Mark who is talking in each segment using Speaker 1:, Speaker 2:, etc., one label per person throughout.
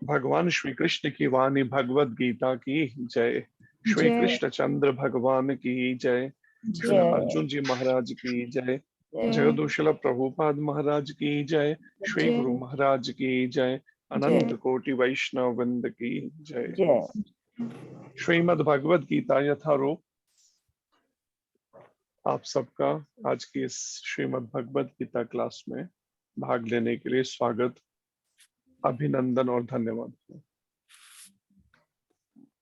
Speaker 1: भगवान श्री कृष्ण की वाणी भगवत गीता की जय। श्री
Speaker 2: जय
Speaker 1: कृष्ण चंद्र भगवान की जय। श्री
Speaker 2: जय
Speaker 1: अर्जुन जी महाराज की जय।
Speaker 2: जय
Speaker 1: जगदोशील प्रभुपाद महाराज की जय। श्री
Speaker 2: जय
Speaker 1: गुरु महाराज की जय। अनंत
Speaker 2: जय
Speaker 1: कोटि वैष्णव वृंद की जय।
Speaker 3: जय।
Speaker 1: श्रीमद् भगवत गीता यथारूप आप सबका आज की इस श्रीमद् भगवत गीता क्लास में भाग लेने के लिए स्वागत, अभिनंदन और धन्यवाद।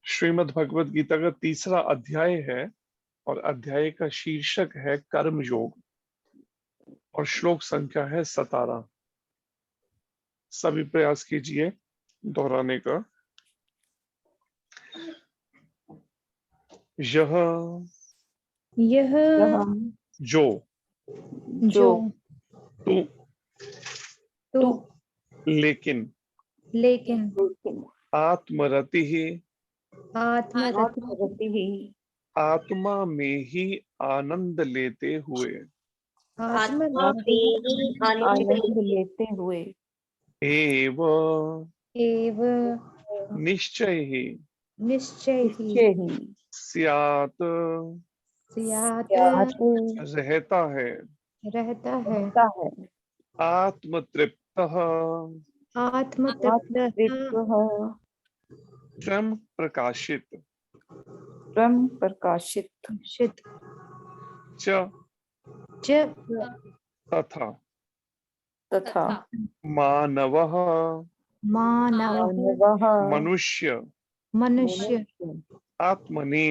Speaker 1: श्रीमद् भगवत गीता का तीसरा अध्याय है और अध्याय का शीर्षक है कर्म योग और श्लोक संख्या है 17। सभी प्रयास कीजिए दोहराने का। यह
Speaker 2: यह
Speaker 1: जो
Speaker 2: जो
Speaker 1: तू
Speaker 2: तू
Speaker 1: लेकिन
Speaker 2: लेकिन
Speaker 1: आत्मरति ही
Speaker 2: आत्मरति
Speaker 3: ही
Speaker 1: आत्मा में ही आनंद लेते हुए
Speaker 2: आत्मा
Speaker 3: आनंद लेते हुए
Speaker 1: एव
Speaker 2: एव
Speaker 1: निश्चय ही
Speaker 2: निश्चय ही
Speaker 3: ही
Speaker 1: स्यात्
Speaker 2: स्यात्
Speaker 1: रहता है
Speaker 2: रहता है
Speaker 1: आत्मतृप्तः
Speaker 2: आत्मतृप्तः
Speaker 1: स्वयं प्रकाशित
Speaker 3: ब्रह्म प्रकाशित
Speaker 2: शित
Speaker 1: च
Speaker 2: च
Speaker 1: तथा
Speaker 3: तथा
Speaker 1: मानवः
Speaker 2: मानवः
Speaker 1: मनुष्य
Speaker 2: मनुष्य
Speaker 1: आत्मनि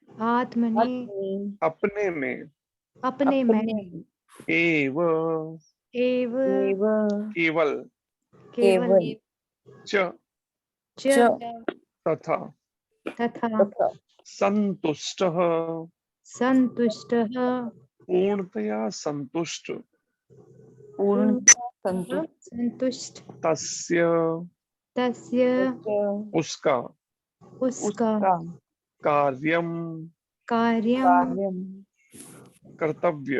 Speaker 2: आत्मनि
Speaker 1: अपने में
Speaker 2: अपने में
Speaker 1: एव
Speaker 2: एव
Speaker 1: केवल
Speaker 2: केवल
Speaker 1: च
Speaker 2: च
Speaker 1: तथा
Speaker 2: तथा
Speaker 1: संतुष्टः
Speaker 2: संतुष्टः
Speaker 1: पूर्णतया संतुष्ट
Speaker 3: पूर्ण
Speaker 2: संतुष्ट
Speaker 1: तस्य
Speaker 2: तस्य
Speaker 1: उसका
Speaker 2: उसका
Speaker 1: कार्यम
Speaker 2: कार्यम
Speaker 1: कर्तव्य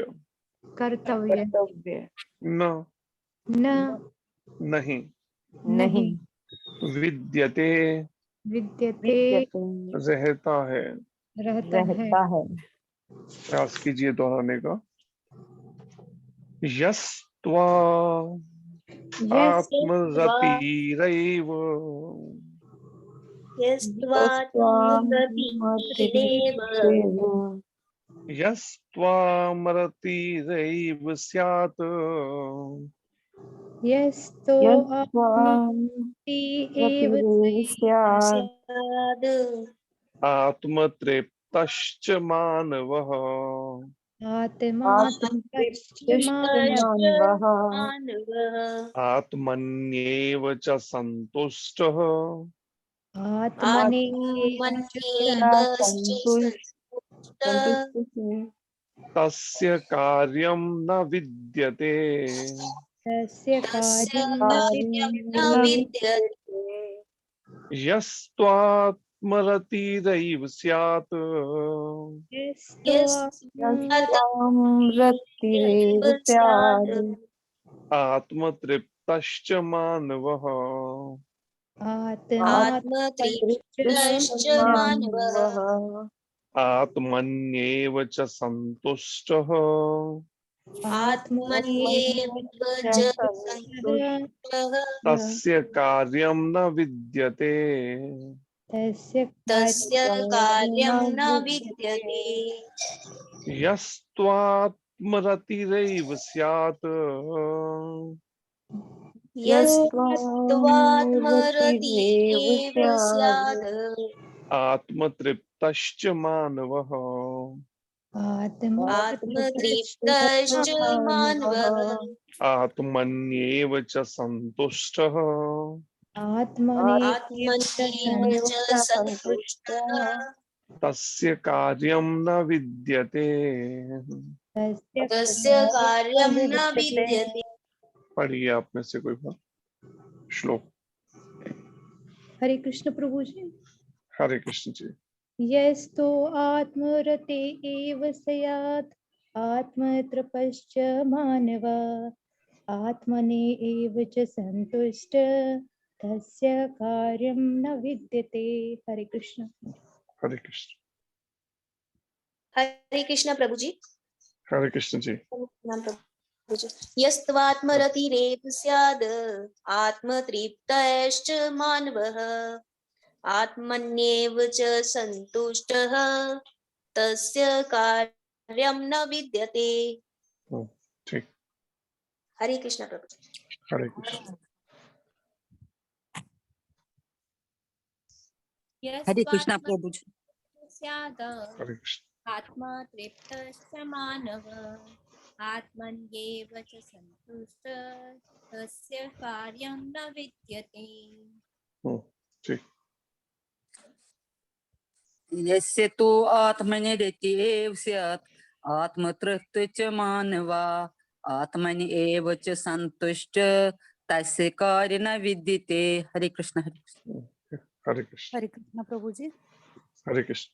Speaker 2: कर्तव्य
Speaker 1: न नहीं
Speaker 2: नहीं
Speaker 1: विद्यते
Speaker 2: विद्यते
Speaker 1: रहता है।
Speaker 2: रहता है।
Speaker 1: प्रयास कीजिए दोहराने का। यस्त्वा आत्मरतिरैव यस्त्वामरतिरैव स्यात्
Speaker 2: यस्तो आत्मति एव स्यात्
Speaker 1: आत्मतृप्तश्च मानवः आत्मन्येव च संतुष्टः तस्य कार्यं न विद्यते।
Speaker 2: तस्य कार्यं न
Speaker 1: यस्त्वात्मरतिरैव स्यात् आत्मतृप्तश्च मानवः आत्मन्येव च संतुष्टः तस्य कार्यं न विद्यते। यस्त्वात्मरतिरैव स्यात् आत्मतृप्तश्च मानवः आत्मन्येव च संतुष्टः तस्य कार्यं न विद्यते। पढ़िए आप में से कोई बात श्लोक।
Speaker 2: हरे कृष्ण प्रभु जी।
Speaker 1: हरे कृष्ण जी।
Speaker 2: यस्तो आत्मरते एव स्यात् आत्मतृप्तश्च मानव आत्मने एव च संतुष्ट तस्य कार्यं न विद्यते। हरे कृष्ण।
Speaker 1: हरे कृष्ण।
Speaker 4: हरे कृष्ण प्रभु जी।
Speaker 1: हरे कृष्ण जी।
Speaker 4: नाम प्रभु जी। यस्त्वात्मरतिरेव स्याद् आत्मतृप्तश्च मानवः आत्मन्येव च सन्तुष्टः तस्य कार्यं न विद्यते।
Speaker 1: ठीक।
Speaker 4: हरे कृष्ण प्रभु जी।
Speaker 1: हरे कृष्ण।
Speaker 5: हरे कृष्णा प्रभु जी।
Speaker 6: स्याद
Speaker 1: हरे कृष्ण।
Speaker 6: आत्मा तृप्तश्च मानव आत्मन्येव च सन्तुष्ट तस्य कार्यं न विद्यते।
Speaker 1: ठीक।
Speaker 5: यस्य तो आत्मनिरतिरेव स्यात् आत्मतृप्त च मानवा आत्मनि एव च संतुष्ट तस्य कार्य न विद्यते। हरे कृष्ण। हरे कृष्ण।
Speaker 1: हरे कृष्ण।
Speaker 7: हरे कृष्ण प्रभु जी।
Speaker 1: हरे कृष्ण।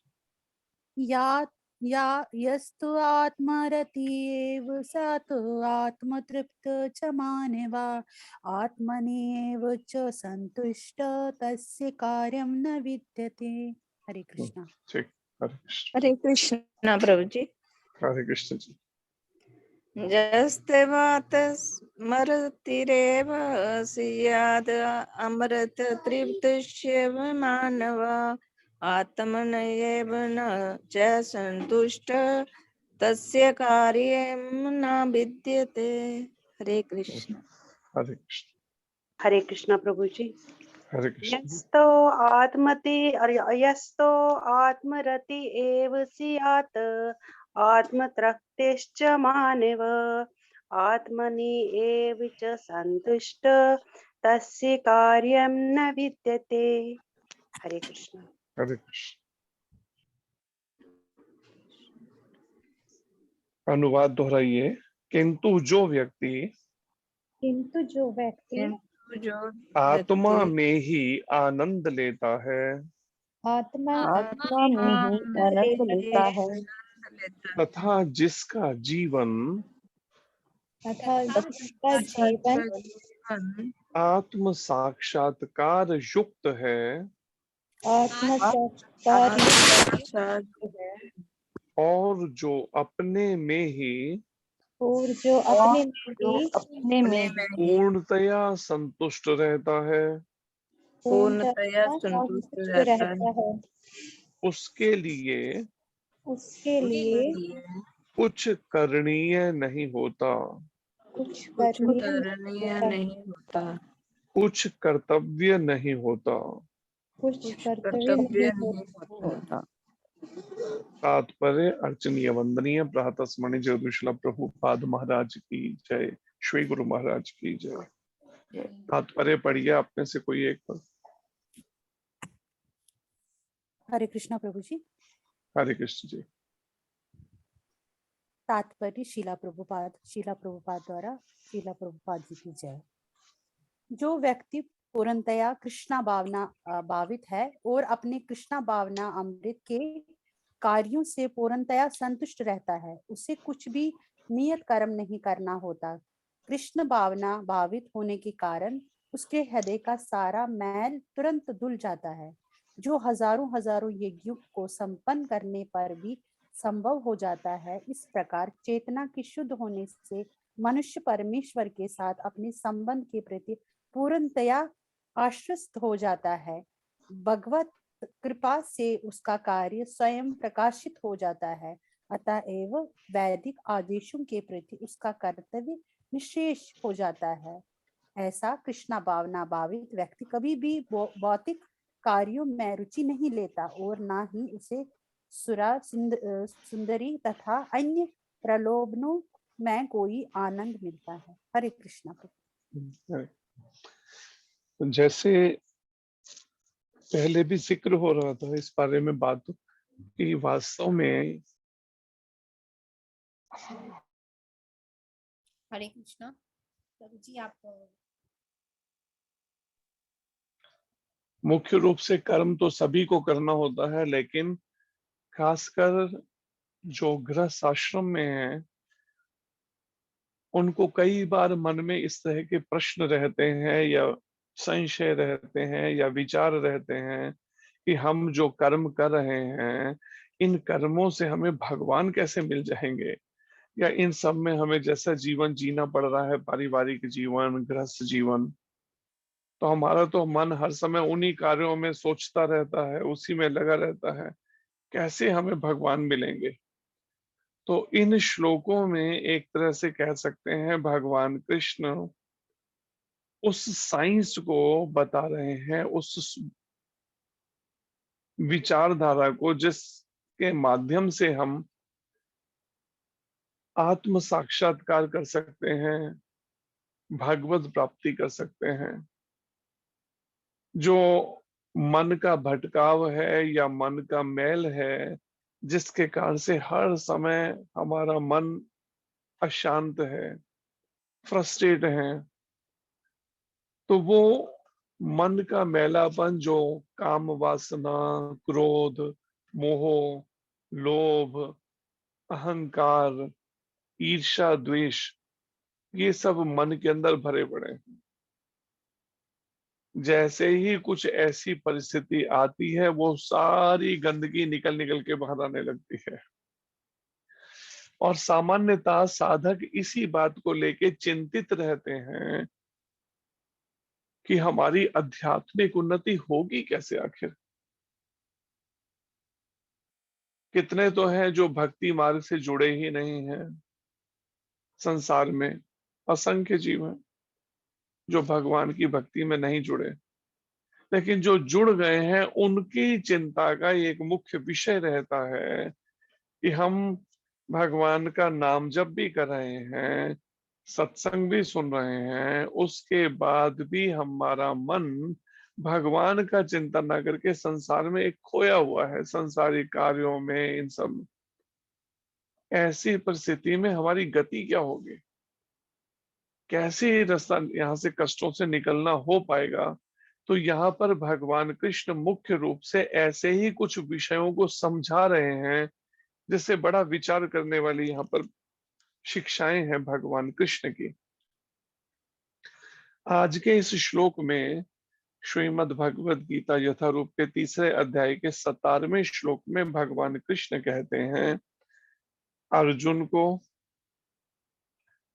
Speaker 7: या यस्तु आत्मरतिरेव स तु आत्मतृप्त च मानवा आत्मनेव च संतुष्ट तस्य कार्यं न विद्यते। हरे कृष्ण।
Speaker 1: ठीक। हरे कृष्ण।
Speaker 3: हरे कृष्णा प्रभु जी।
Speaker 1: हरे कृष्ण जी।
Speaker 3: जस्ते स्मरतिरेव स्याद् अमृत तृप्तस्य मानव आत्मनैव न च संतुष्ट तस्य कार्यं न विद्यते। हरे कृष्ण।
Speaker 1: हरे कृष्ण।
Speaker 8: हरे कृष्णा प्रभु जी।
Speaker 1: हरे कृष्ण।
Speaker 8: यस्तो आत्मरति एव स्यात् आत्मतृप्तिश्च मानव आत्मनि एव च सन्तुष्ट तस्य कार्यं न विद्यते। हरे कृष्ण।
Speaker 1: हरे कृष्ण। अनुवाद दोहराइए। किंतु जो व्यक्ति
Speaker 2: किंतु जो व्यक्ति
Speaker 3: किंतु जो
Speaker 1: आत्मा
Speaker 3: व्यक्ति
Speaker 1: में ही आनंद लेता है
Speaker 2: आत्मा
Speaker 3: आत्मा में ही आनंद लेता है
Speaker 1: तथा जिसका जीवन
Speaker 2: तथा जिसका
Speaker 3: तथा
Speaker 2: जीवन
Speaker 3: जीवन
Speaker 1: आत्म साक्षात्कार युक्त है
Speaker 2: आत्म साक्षात्कार
Speaker 3: साक्षात है
Speaker 1: और जो अपने में ही
Speaker 2: और जो
Speaker 3: और
Speaker 2: अपने में
Speaker 3: जो
Speaker 2: ही
Speaker 3: अपने में ही
Speaker 1: पूर्णतया संतुष्ट रहता है
Speaker 3: पूर्णतया
Speaker 2: पूर्णतः
Speaker 3: संतुष्ट
Speaker 2: संतुष्ट
Speaker 3: रहता है
Speaker 2: रहता है
Speaker 1: उसके लिए
Speaker 2: उसके लिए
Speaker 1: कुछ करणीय नहीं होता,
Speaker 2: कुछ
Speaker 3: कुछ
Speaker 2: करने
Speaker 3: करणीय
Speaker 2: होता,
Speaker 3: नहीं होता,
Speaker 1: कुछ कर्तव्य नहीं होता।
Speaker 2: कुछ
Speaker 3: कुछ
Speaker 2: कर्तव्य नहीं
Speaker 3: कर्तव्य नहीं
Speaker 2: होता।
Speaker 3: होता।
Speaker 1: तात्पर्य अर्चनीय वंदनीय प्रातः स्मरणीय जगदीश्वला प्रभुपाद महाराज की जय। श्री गुरु महाराज की जय। तात्पर्य पढ़िए आपने से कोई एक पर।
Speaker 7: हरे कृष्णा प्रभु जी।
Speaker 1: हरे कृष्ण जी।
Speaker 7: तात्पर्य शीला प्रभुपाद द्वारा शीला प्रभुपाद जी की जय। जो व्यक्ति पूर्णतया कृष्णा भावित है और अपने कृष्णा भावना अमृत के कार्यों से पूर्णतया संतुष्ट रहता है, उसे कुछ भी नियत कर्म नहीं करना होता। कृष्ण भावना भावित होने के कारण उसके हृदय का सारा मैल तुरंत धुल जाता है, जो हजारों हजारों यज्ञों को संपन्न करने पर भी संभव हो जाता है। इस प्रकार चेतना के शुद्ध होने से मनुष्य परमेश्वर के साथ अपने संबंध के प्रति पूर्णतया आश्वस्त हो जाता है। भगवत कृपा से उसका कार्य स्वयं प्रकाशित हो जाता है, अतएव वैदिक आदेशों के प्रति उसका कर्तव्य निशेष हो जाता है। ऐसा कृष्णा भावना भावित व्यक्ति कभी भी भौतिक कार्यों में रुचि नहीं लेता और ना ही उसे सुरा सुंदरी तथा अन्य प्रलोभनों में कोई आनंद मिलता है। हरे कृष्णा।
Speaker 1: जैसे पहले भी जिक्र हो रहा था इस बारे में बात कि वास्तव में
Speaker 6: हरे कृष्णा प्रभु जी। आप
Speaker 1: मुख्य रूप से कर्म तो सभी को करना होता है, लेकिन खासकर जो गृहस्थ आश्रम में है उनको कई बार मन में इस तरह के प्रश्न रहते हैं या संशय रहते हैं या विचार रहते हैं कि हम जो कर्म कर रहे हैं, इन कर्मों से हमें भगवान कैसे मिल जाएंगे, या इन सब में हमें जैसा जीवन जीना पड़ रहा है, पारिवारिक जीवन, गृहस्थ जीवन, तो हमारा तो मन हर समय उन्हीं कार्यों में सोचता रहता है, उसी में लगा रहता है, कैसे हमें भगवान मिलेंगे। तो इन श्लोकों में एक तरह से कह सकते हैं भगवान कृष्ण उस साइंस को बता रहे हैं, उस विचारधारा को जिसके माध्यम से हम आत्म साक्षात्कार कर सकते हैं, भगवत प्राप्ति कर सकते हैं। जो मन का भटकाव है या मन का मैल है, जिसके कारण से हर समय हमारा मन अशांत है, फ्रस्ट्रेट है, तो वो मन का मैलापन जो काम वासना, क्रोध, मोह, लोभ, अहंकार, ईर्ष्या, द्वेष, ये सब मन के अंदर भरे पड़े हैं। जैसे ही कुछ ऐसी परिस्थिति आती है, वो सारी गंदगी निकल निकल के बाहर आने लगती है। और सामान्यतः साधक इसी बात को लेके चिंतित रहते हैं कि हमारी आध्यात्मिक उन्नति होगी कैसे आखिर। कितने तो हैं जो भक्ति मार्ग से जुड़े ही नहीं हैं, संसार में असंख्य जीव हैं जो भगवान की भक्ति में नहीं जुड़े, लेकिन जो जुड़ गए हैं उनकी चिंता का एक मुख्य विषय रहता है कि हम भगवान का नाम जप भी कर रहे हैं, सत्संग भी सुन रहे हैं, उसके बाद भी हमारा मन भगवान का चिंतन न करके संसार में एक खोया हुआ है, संसारिक कार्यों में, इन सब में। ऐसी परिस्थिति में हमारी गति क्या होगी, कैसे रास्ता यहाँ से कष्टों से निकलना हो पाएगा। तो यहाँ पर भगवान कृष्ण मुख्य रूप से ऐसे ही कुछ विषयों को समझा रहे हैं, जिससे बड़ा विचार करने वाली यहाँ पर शिक्षाएं हैं भगवान कृष्ण की। आज के इस श्लोक में श्रीमद् भगवद गीता यथारूप के 3 अध्याय के 17वें श्लोक में भगवान कृष्ण कहते हैं अर्जुन को,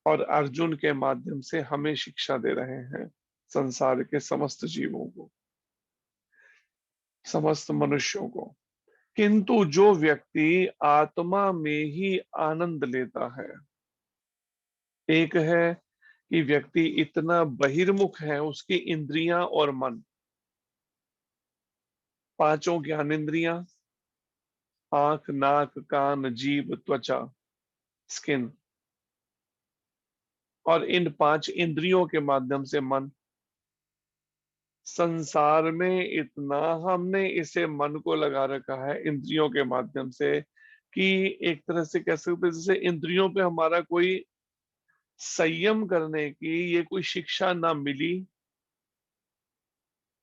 Speaker 1: और अर्जुन के माध्यम से हमें शिक्षा दे रहे हैं संसार के समस्त जीवों को, समस्त मनुष्यों को। किंतु जो व्यक्ति आत्मा में ही आनंद लेता है, एक है कि व्यक्ति इतना बहिर्मुख है, उसकी इंद्रियां और मन, 5 ज्ञानेंद्रियां, आंख, नाक, कान, जीभ, त्वचा, स्किन, और इन 5 इंद्रियों के माध्यम से मन। संसार में इतना हमने इसे मन को लगा रखा है इंद्रियों के माध्यम से कि एक तरह से कह सकते हैं जैसे इंद्रियों पे हमारा कोई संयम करने की ये कोई शिक्षा ना मिली,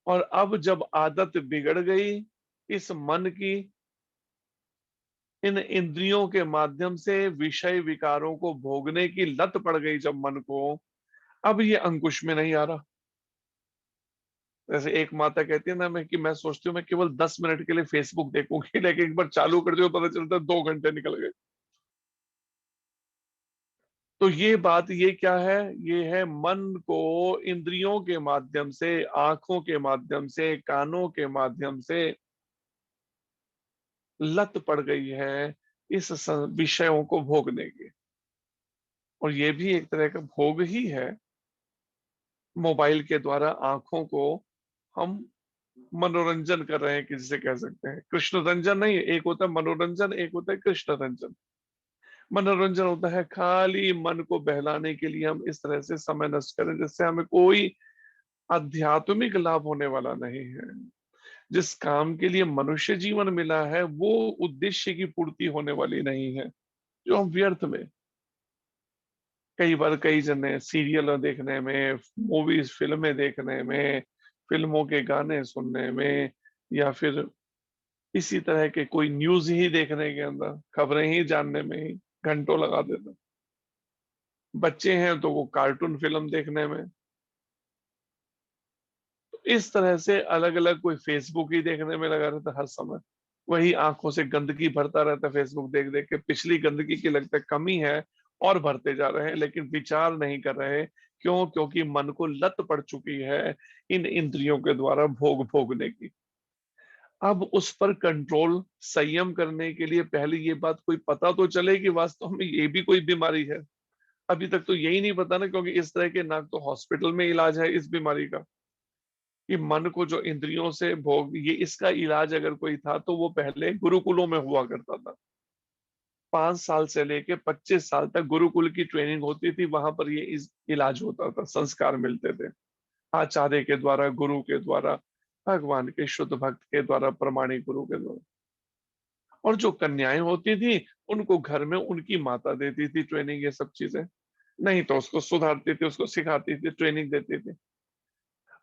Speaker 1: और अब जब आदत बिगड़ गई इस मन की, इन इंद्रियों के माध्यम से विषय विकारों को भोगने की लत पड़ गई जब मन को, अब ये अंकुश में नहीं आ रहा। जैसे एक माता कहती है ना, मैं सोचती हूँ मैं केवल 10 मिनट के लिए फेसबुक देखूंगी, लेकिन एक बार चालू कर दियो पता चलता है 2 घंटे निकल गए। तो ये बात ये क्या है, ये है मन को इंद्रियों के माध्यम से, आंखों के माध्यम से, कानों के माध्यम से लत पड़ गई है इस विषयों को भोगने की। और ये भी एक तरह का भोग ही है। मोबाइल के द्वारा आंखों को हम मनोरंजन कर रहे हैं, किसी से कह सकते हैं कृष्ण रंजन नहीं, एक होता है मनोरंजन, एक होता है कृष्ण रंजन। मनोरंजन होता है खाली मन को बहलाने के लिए हम इस तरह से समय नष्ट करें जिससे हमें कोई आध्यात्मिक लाभ होने वाला नहीं है। जिस काम के लिए मनुष्य जीवन मिला है वो उद्देश्य की पूर्ति होने वाली नहीं है, जो हम व्यर्थ में कई बार कई जने सीरियल देखने में, मूवीज फिल्में देखने में, फिल्मों के गाने सुनने में, या फिर इसी तरह के कोई न्यूज ही देखने के अंदर, खबरें ही जानने में ही घंटों लगा देते। बच्चे हैं तो वो कार्टून फिल्म देखने में, इस तरह से अलग अलग, कोई फेसबुक ही देखने में लगा रहता हर समय, वही आंखों से गंदगी भरता रहता है फेसबुक देख देख के, पिछली गंदगी की लगता है कमी है और भरते जा रहे हैं, लेकिन विचार नहीं कर रहे। क्यों? क्योंकि मन को लत पड़ चुकी है इन इंद्रियों के द्वारा भोग भोगने की। अब उस पर कंट्रोल, संयम करने के लिए पहले ये बात कोई पता तो चले कि वास्तव में ये भी कोई बीमारी है। अभी तक तो यही नहीं पता ना, क्योंकि इस तरह के ना तो हॉस्पिटल में इलाज है इस बीमारी का, कि मन को जो इंद्रियों से भोग, ये इसका इलाज अगर कोई था तो वो पहले गुरुकुलों में हुआ करता था। 5 साल से लेके 25 साल तक गुरुकुल की ट्रेनिंग होती थी, वहां पर ये इलाज होता था, संस्कार मिलते थे आचार्य के द्वारा, गुरु के द्वारा, भगवान के शुद्ध भक्त के द्वारा, प्रमाणिक गुरु के द्वारा। और जो कन्याएं होती थी उनको घर में उनकी माता देती थी ट्रेनिंग, ये सब चीजें, नहीं तो उसको सुधारती थी, उसको सिखाती थी, ट्रेनिंग देती थी।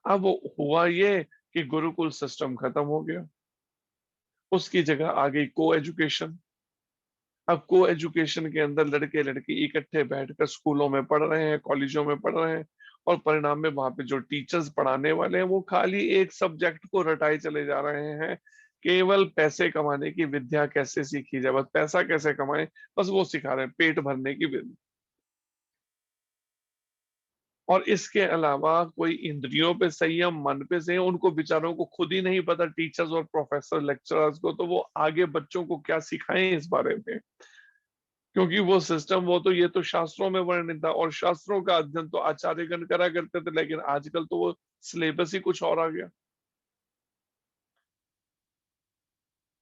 Speaker 1: अब हुआ ये कि गुरुकुल सिस्टम खत्म हो गया, उसकी जगह आ गई को एजुकेशन। अब को एजुकेशन के अंदर लड़के लड़की इकट्ठे बैठकर स्कूलों में पढ़ रहे हैं, कॉलेजों में पढ़ रहे हैं, और परिणाम में वहां पे जो टीचर्स पढ़ाने वाले हैं वो खाली एक सब्जेक्ट को रटाए चले जा रहे हैं। केवल पैसे कमाने की विद्या कैसे सीखी जाए, बस पैसा कैसे कमाएं, बस वो सिखा रहे हैं, पेट भरने की विद्या। और इसके अलावा कोई इंद्रियों पे संयम, मन पे संयम, उनको बेचारों को खुद ही नहीं पता, टीचर्स और प्रोफेसर लेक्चरर्स को, तो वो आगे बच्चों को क्या सिखाएं इस बारे में। क्योंकि वो सिस्टम, वो तो, ये तो शास्त्रों में वर्णित था, और शास्त्रों का अध्ययन तो आचार्यगण करा करते थे, लेकिन आजकल तो वो सिलेबस ही कुछ और आ गया।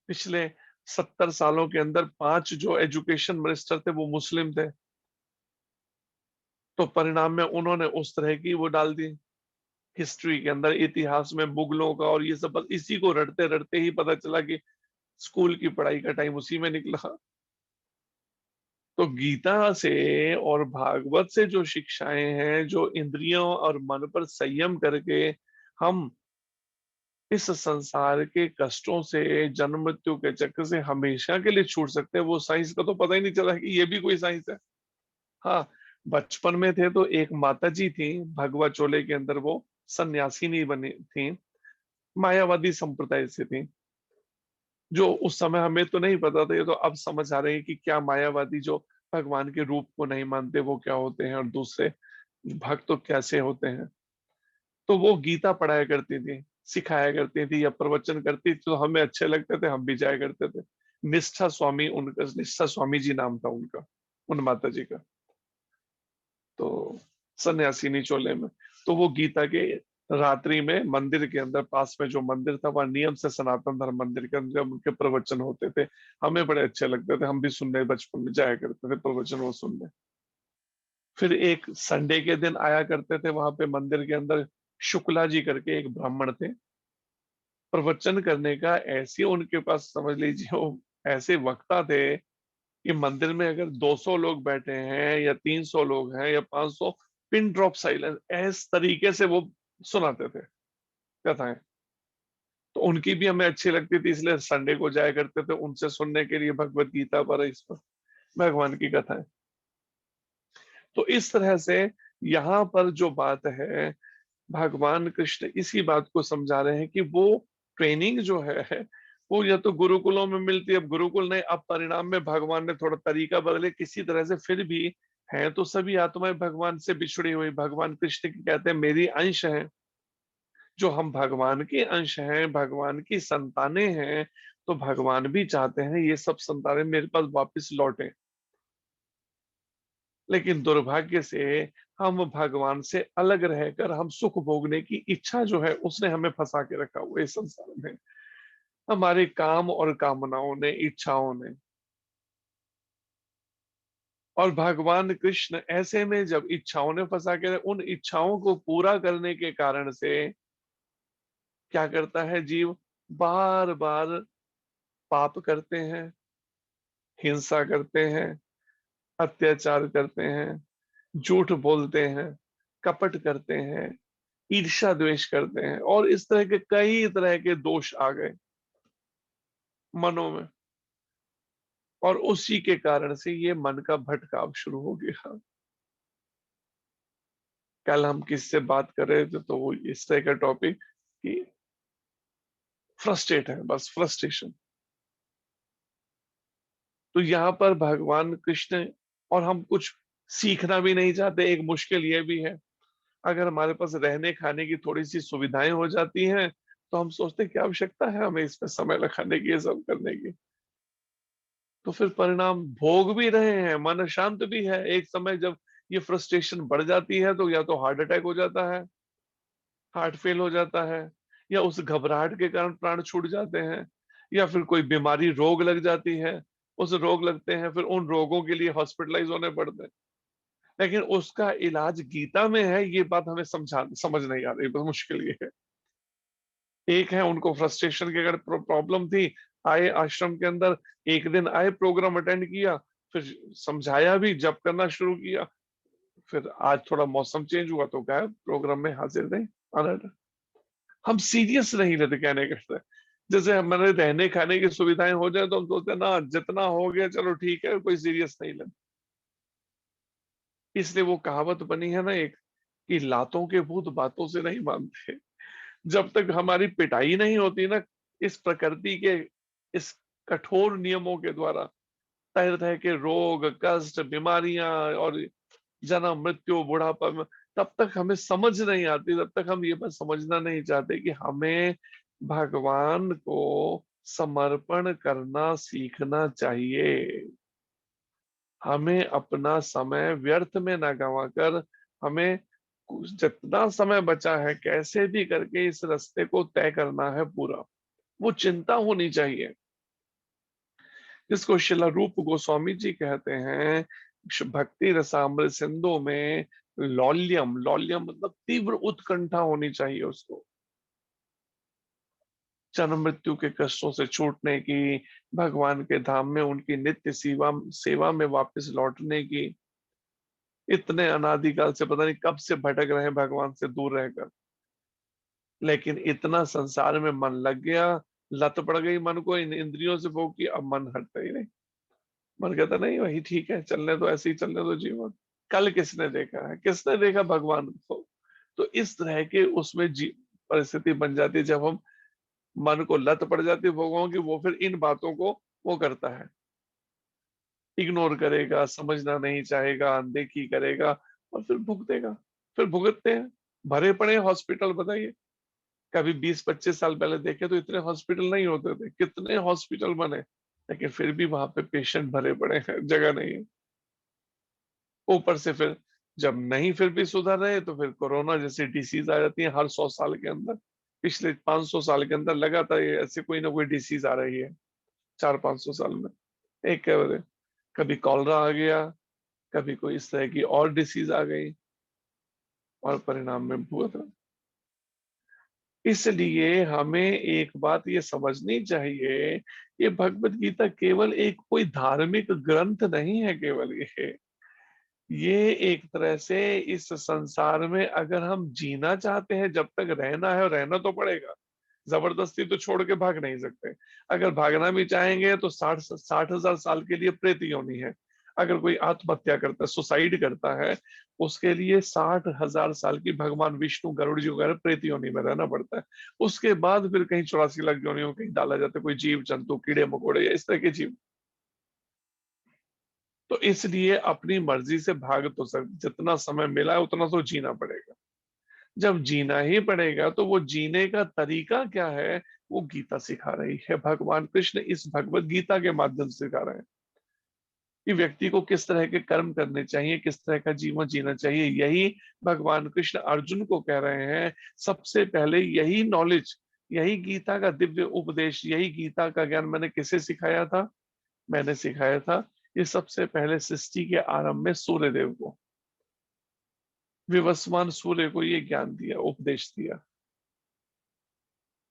Speaker 1: पिछले 70 सालों के अंदर 5 जो एजुकेशन मिनिस्टर थे वो मुस्लिम थे, तो परिणाम में उन्होंने उस तरह की वो डाल दी हिस्ट्री के अंदर, इतिहास में मुगलों का और ये सब, बस इसी को रटते रटते ही पता चला कि स्कूल की पढ़ाई का टाइम उसी में निकला। तो गीता से और भागवत से जो शिक्षाएं हैं, जो इंद्रियों और मन पर संयम करके हम इस संसार के कष्टों से, जन्म मृत्यु के चक्र से हमेशा के लिए छूट सकते हैं, वो साइंस का तो पता ही नहीं चला कि ये भी कोई साइंस है। हाँ, बचपन में थे तो एक माता जी थी भगवा चोले के अंदर, वो सन्यासिनी बनी थी, मायावादी संप्रदाय से थी, जो उस समय हमें तो नहीं पता था, ये तो अब समझ आ रहे हैं कि क्या मायावादी जो भगवान के रूप को नहीं मानते वो क्या होते हैं, और दूसरे भक्त तो कैसे होते हैं। तो वो गीता पढ़ाया करती थी, सिखाया करती थी या प्रवचन करती थी, तो हमें अच्छे लगते थे, हम भी जाया करते थे। निष्ठा स्वामी, उनका निष्ठा स्वामी जी नाम था उनका, उन माता जी का, तो सन्यासिनी चोले में। तो वो गीता के रात्रि में मंदिर के अंदर, पास में जो मंदिर था, वहां नियम से सनातन धर्म मंदिर के अंदर उनके प्रवचन होते थे, हमें बड़े अच्छे लगते थे, हम भी सुनने बचपन में जाया करते थे प्रवचन वो सुनने। फिर एक संडे के दिन आया करते थे वहां पे मंदिर के अंदर, शुक्ला जी करके एक ब्राह्मण थे, प्रवचन करने का ऐसे उनके पास, समझ लीजिए वो ऐसे वक्ता थे कि मंदिर में अगर 200 लोग बैठे हैं या 300 लोग हैं या 500, पिन ड्रॉप साइलेंस, इस तरीके से वो सुनाते थे कथाएं। तो उनकी भी हमें अच्छी लगती थी, इसलिए संडे को जाया करते थे उनसे सुनने के लिए भगवत गीता पर, इस पर भगवान की कथाएं। तो इस तरह से यहाँ पर जो बात है, भगवान कृष्ण इसी बात को समझा रहे हैं कि वो ट्रेनिंग जो है वो या तो गुरुकुलों में मिलती है, अब गुरुकुल नहीं, अब परिणाम में भगवान ने थोड़ा तरीका बदले किसी तरह से, फिर भी है तो सभी आत्माएं भगवान से बिछड़ी हुई, भगवान कृष्ण की कहते हैं मेरी अंश हैं, जो हम भगवान के अंश हैं, भगवान की संतानें हैं, तो भगवान भी चाहते हैं ये सब संतानें मेरे पास वापस लौटें। लेकिन दुर्भाग्य से हम भगवान से अलग रहकर हम सुख भोगने की इच्छा जो है उसने हमें फंसा के रखा हुआ है इस संसार में, हमारे काम और कामनाओं ने, इच्छाओं ने। और भगवान कृष्ण ऐसे में जब इच्छाओं ने फंसा के, उन इच्छाओं को पूरा करने के कारण से क्या करता है जीव, बार बार पाप करते हैं, हिंसा करते हैं, अत्याचार करते हैं, झूठ बोलते हैं, कपट करते हैं, ईर्ष्या द्वेष करते हैं, और इस तरह के कई तरह के दोष आ गए मनों में, और उसी के कारण से ये मन का भटकाव शुरू हो गया। कल हम किससे बात कर रहे थे, तो वो इस तरह का टॉपिक, कि फ्रस्ट्रेट है, बस फ्रस्ट्रेशन। तो यहाँ पर भगवान कृष्ण, और हम कुछ सीखना भी नहीं चाहते। एक मुश्किल ये भी है, अगर हमारे पास रहने खाने की थोड़ी सी सुविधाएं हो जाती हैं तो हम सोचते हैं क्या आवश्यकता है हमें इसमें समय लगाने की, ये सब करने की। तो फिर परिणाम भोग भी रहे हैं, मन शांत भी है। एक समय जब ये फ्रस्ट्रेशन बढ़ जाती है तो या तो हार्ट अटैक हो जाता है, हार्ट फेल हो जाता है, या उस घबराहट के कारण प्राण छूट जाते हैं, या फिर कोई बीमारी रोग लग जाती है, उस रोग लगते हैं, फिर उन रोगों के लिए हॉस्पिटलाइज होने पड़ते हैं। लेकिन उसका इलाज गीता में है, ये बात हमें समझ नहीं आ रही, बस मुश्किल ये है। एक है उनको फ्रस्ट्रेशन की अगर प्रॉब्लम थी, आए आश्रम के अंदर, एक दिन आए, प्रोग्राम अटेंड किया, फिर समझाया भी, जप करना शुरू किया, फिर आज थोड़ा मौसम चेंज हुआ तो गए प्रोग्राम में हाजिर नहीं, अनर्ड। हम सीरियस नहीं लेते कहने के। जैसे हमारे रहने खाने की सुविधाएं हो जाए तो हम सोचते हैं ना जितना हो गया चलो ठीक है, कोई सीरियस नहीं लेते। इसलिए वो कहावत बनी है ना एक, कि लातों के भूत बातों से नहीं मानते। जब तक हमारी पिटाई नहीं होती ना इस प्रकृति के इस कठोर नियमों के द्वारा, तरह तरह के रोग, कष्ट, बीमारियां और जन्म मृत्यु बुढ़ापा में, तब तक हमें समझ नहीं आती, तब तक हम ये बात समझना नहीं चाहते कि हमें भगवान को समर्पण करना सीखना चाहिए। हमें अपना समय व्यर्थ में ना गंवाकर, हमें जितना समय बचा है कैसे भी करके इस रास्ते को तय करना है पूरा, वो चिंता होनी चाहिए। जिसको शिला रूप गोस्वामी जी कहते हैं भक्ति रसामृत सिंधु में लौल्यम, लौल्यम मतलब तीव्र उत्कंठा होनी चाहिए उसको, जन्म मृत्यु के कष्टों से छूटने की, भगवान के धाम में उनकी नित्य सेवा सेवा में वापस लौटने की। इतने अनादिकाल से पता नहीं कब से भटक रहे हैं भगवान से दूर रहकर, लेकिन इतना संसार में मन लग गया, लत पड़ गई मन को इन इंद्रियों से भोग की, अब मन हटता ही नहीं। मन कहता नहीं वही ठीक है, चलने दो, ऐसे ही चलने दो जीवन। कल किसने देखा है, किसने देखा भगवान को? तो इस तरह के उसमें परिस्थिति बन जाती है जब हम मन को लत पड़ जाती है भोगों की, वो फिर इन बातों को वो करता है, इग्नोर करेगा, समझना नहीं चाहेगा, अनदेखी करेगा और फिर भुगतेगा। फिर भुगतते हैं, भरे पड़े हॉस्पिटल। बताइए कभी 20-25 साल पहले देखे तो इतने हॉस्पिटल नहीं होते थे, कितने हॉस्पिटल बने, लेकिन फिर भी वहां पे पेशेंट भरे पड़े हैं, जगह नहीं है। ऊपर से फिर जब नहीं फिर भी सुधर रहे तो फिर कोरोना जैसी डिसीज आ जाती है हर 100 साल के अंदर। पिछले 500 साल के अंदर लगातार ये ऐसे कोई ना कोई डिसीज आ रही है 400-500 साल में। एक क्या बोले, कभी कॉलरा आ गया, कभी कोई इस तरह की और डिसीज आ गई, और परिणाम में भुगत। इसलिए हमें एक बात ये समझनी चाहिए, ये भगवत गीता केवल एक कोई धार्मिक ग्रंथ नहीं है केवल। ये एक तरह से इस संसार में अगर हम जीना चाहते हैं, जब तक रहना है, और रहना तो पड़ेगा, जबरदस्ती तो छोड़ के भाग नहीं सकते। अगर भागना भी चाहेंगे तो 60,000 साल के लिए प्रेत योनि है। अगर कोई आत्महत्या करता है, सुसाइड करता है, उसके लिए 60,000 साल की भगवान विष्णु गरुड़ जी वगैरह प्रेत योनि में रहना पड़ता है। उसके बाद फिर कहीं 84 लाख योनियों कहीं डाला जाता है, कोई जीव जंतु, कीड़े मकोड़े या इस तरह के जीव। तो इसलिए अपनी मर्जी से भाग तो जितना समय मिला है उतना तो जीना पड़ेगा। जब जीना ही पड़ेगा तो वो जीने का तरीका क्या है, वो गीता सिखा रही है। भगवान कृष्ण इस भगवत गीता के माध्यम से सिखा रहे हैं कि व्यक्ति को किस तरह के कर्म करने चाहिए, किस तरह का जीवन जीना चाहिए। यही भगवान कृष्ण अर्जुन को कह रहे हैं। सबसे पहले यही नॉलेज, यही गीता का दिव्य उपदेश, यही गीता का ज्ञान मैंने किसे सिखाया था? मैंने सिखाया था ये सबसे पहले सृष्टि के आरंभ में सूर्य देव को, विवस्वान सूर्य को ये ज्ञान दिया, उपदेश दिया।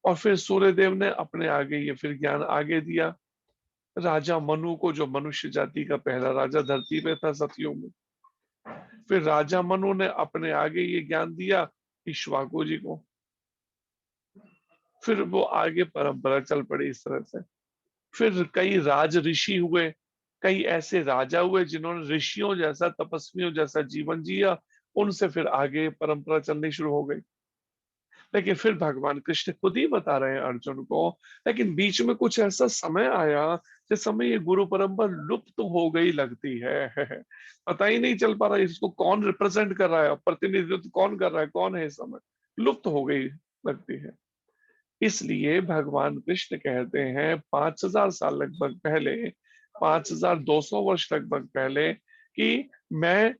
Speaker 1: और फिर सूर्य देव ने अपने आगे ये फिर ज्ञान आगे दिया राजा मनु को, जो मनुष्य जाति का पहला राजा धरती पे था सतयुग में। फिर राजा मनु ने अपने आगे ये ज्ञान दिया इक्ष्वाकु जी को। फिर वो आगे परंपरा चल पड़ी इस तरह से। फिर कई राज ऋषि हुए, कई ऐसे राजा हुए जिन्होंने ऋषियों जैसा, तपस्वियों जैसा जीवन जिया। उनसे फिर आगे परंपरा चलनी शुरू हो गई। लेकिन फिर भगवान कृष्ण खुद ही बता रहे हैं अर्जुन को, लेकिन बीच में कुछ ऐसा समय आया जिस समय ये गुरु परंपरा लुप्त हो गई लगती है। पता ही नहीं चल पा रहा इसको कौन रिप्रेजेंट कर रहा है, प्रतिनिधित्व कौन कर रहा है, कौन है, इस समय लुप्त हो गई लगती है। इसलिए भगवान कृष्ण कहते हैं 5000 साल लगभग पहले, 5200 वर्ष लगभग पहले, कि मैं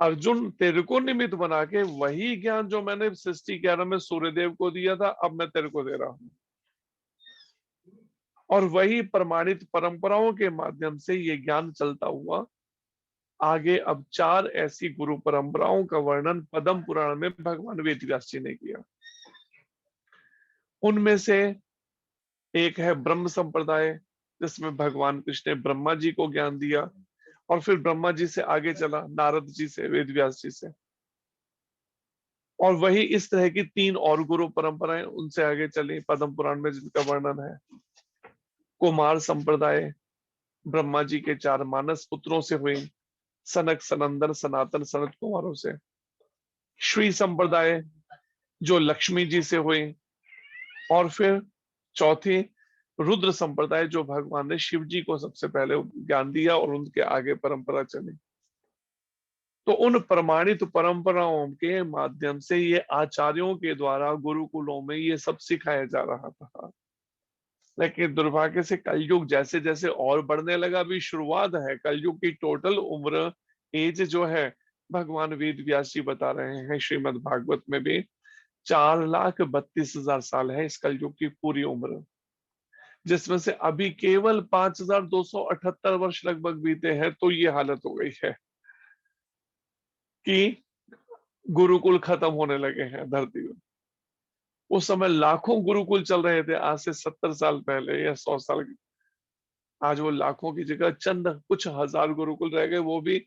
Speaker 1: अर्जुन तेरे को निमित्त बना के वही ज्ञान जो मैंने सृष्टि के आरंभ में सूर्यदेव को दिया था, अब मैं तेरे को दे रहा हूं। और वही प्रमाणित परंपराओं के माध्यम से ये ज्ञान चलता हुआ आगे अब 4 ऐसी गुरु परंपराओं का वर्णन पद्म पुराण में भगवान वेदव्यास जी ने किया। उनमें से एक है ब्रह्म संप्रदाय, जिसमें भगवान कृष्ण ने ब्रह्मा जी को ज्ञान दिया और फिर ब्रह्मा जी से आगे चला नारद जी से, वेदव्यास जी से, और वही इस तरह की 3 और गुरु परंपराएं उनसे आगे चली पद्म पुराण में, जिनका वर्णन है। कुमार संप्रदाय ब्रह्मा जी के 4 मानस पुत्रों से हुई, सनक, सनंदन, सनातन, सनत कुमारों से। श्री संप्रदाय जो लक्ष्मी जी से हुई, और फिर चौथी रुद्र संप्रदाय जो भगवान ने शिव जी को सबसे पहले ज्ञान दिया और उनके आगे परंपरा चली। तो उन प्रमाणित परंपराओं के माध्यम से ये आचार्यों के द्वारा गुरुकुलों में ये सब सिखाया जा रहा था। लेकिन दुर्भाग्य से कलयुग जैसे जैसे और बढ़ने लगा, अभी शुरुआत है, कलयुग की टोटल उम्र एज जो है, भगवान वेद व्यास जी बता रहे हैं श्रीमद् भागवत में भी 4,32,000 साल है इस कलयुग की पूरी उम्र, जिसमें से अभी केवल 5,278 वर्ष लगभग बीते हैं। तो ये हालत हो गई है कि गुरुकुल खत्म होने लगे हैं धरती में। उस समय लाखों गुरुकुल चल रहे थे, आज से 70 साल पहले या 100 साल। आज वो लाखों की जगह चंद कुछ हजार गुरुकुल रह गए, वो भी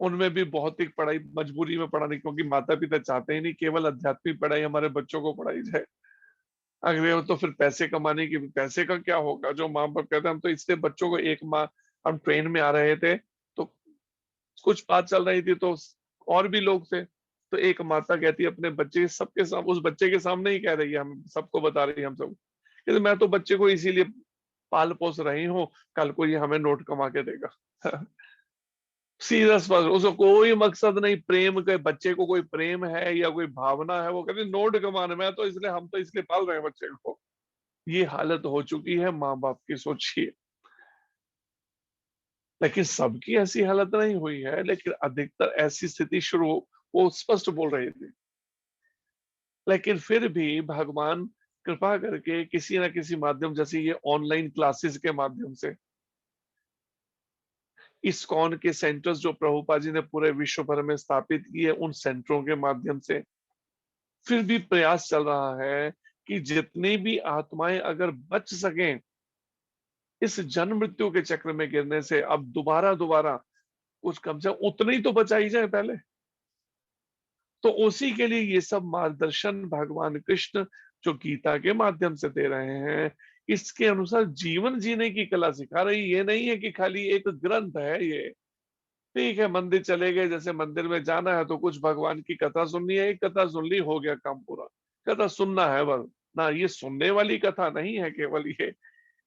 Speaker 1: उनमें भी भौतिक पढ़ाई मजबूरी में पढ़ाने, क्योंकि माता पिता चाहते ही नहीं केवल आध्यात्मिक पढ़ाई हमारे बच्चों को पढ़ाई जाए। अगले हो तो फिर पैसे कमाने की, पैसे का क्या होगा? जो माँ बाप कहते हैं हम तो इसलिए बच्चों को, एक माँ, हम ट्रेन में आ रहे थे तो कुछ बात चल रही थी तो और भी लोग थे, तो एक माता कहती है अपने बच्चे सबके सामने, उस बच्चे के सामने ही कह रही है, हम सबको बता रही है, हम सब कहते मैं तो बच्चे को इसीलिए पाल पोस रही हूँ, कल को ये हमें नोट कमा के देगा। सीरियस बात, उसको कोई मकसद नहीं प्रेम के, बच्चे को कोई प्रेम है या कोई भावना है, वो कहते नोट कमाने में, तो इसलिए हम तो इसलिए पाल रहे हैं बच्चे को। ये हालत हो चुकी है माँ बाप की, सोचिए। लेकिन सबकी ऐसी हालत नहीं हुई है, लेकिन अधिकतर ऐसी स्थिति शुरू, वो स्पष्ट बोल रही थी। लेकिन फिर भी भगवान कृपा करके किसी ना किसी माध्यम, जैसे ये ऑनलाइन क्लासेस के माध्यम से, इस्कॉन के सेंटर्स जो प्रभुपाद जी ने पूरे विश्व भर में स्थापित किए, उन सेंटरों के माध्यम से फिर भी प्रयास चल रहा है कि जितनी भी आत्माएं अगर बच सकें इस जन्म मृत्यु के चक्र में गिरने से, अब दोबारा दोबारा कुछ कम से उतनी ही तो बचाई जाए पहले। तो उसी के लिए ये सब मार्गदर्शन भगवान कृष्ण जो गीता के माध्यम से दे रहे हैं, इसके अनुसार जीवन जीने की कला सिखा रही। ये नहीं है कि खाली एक ग्रंथ है ये, ठीक है मंदिर चले गए, जैसे मंदिर में जाना है तो कुछ भगवान की कथा सुननी है, एक कथा सुन ली, हो गया काम पूरा। कथा सुनना है बस ना, ये सुनने वाली कथा नहीं है केवल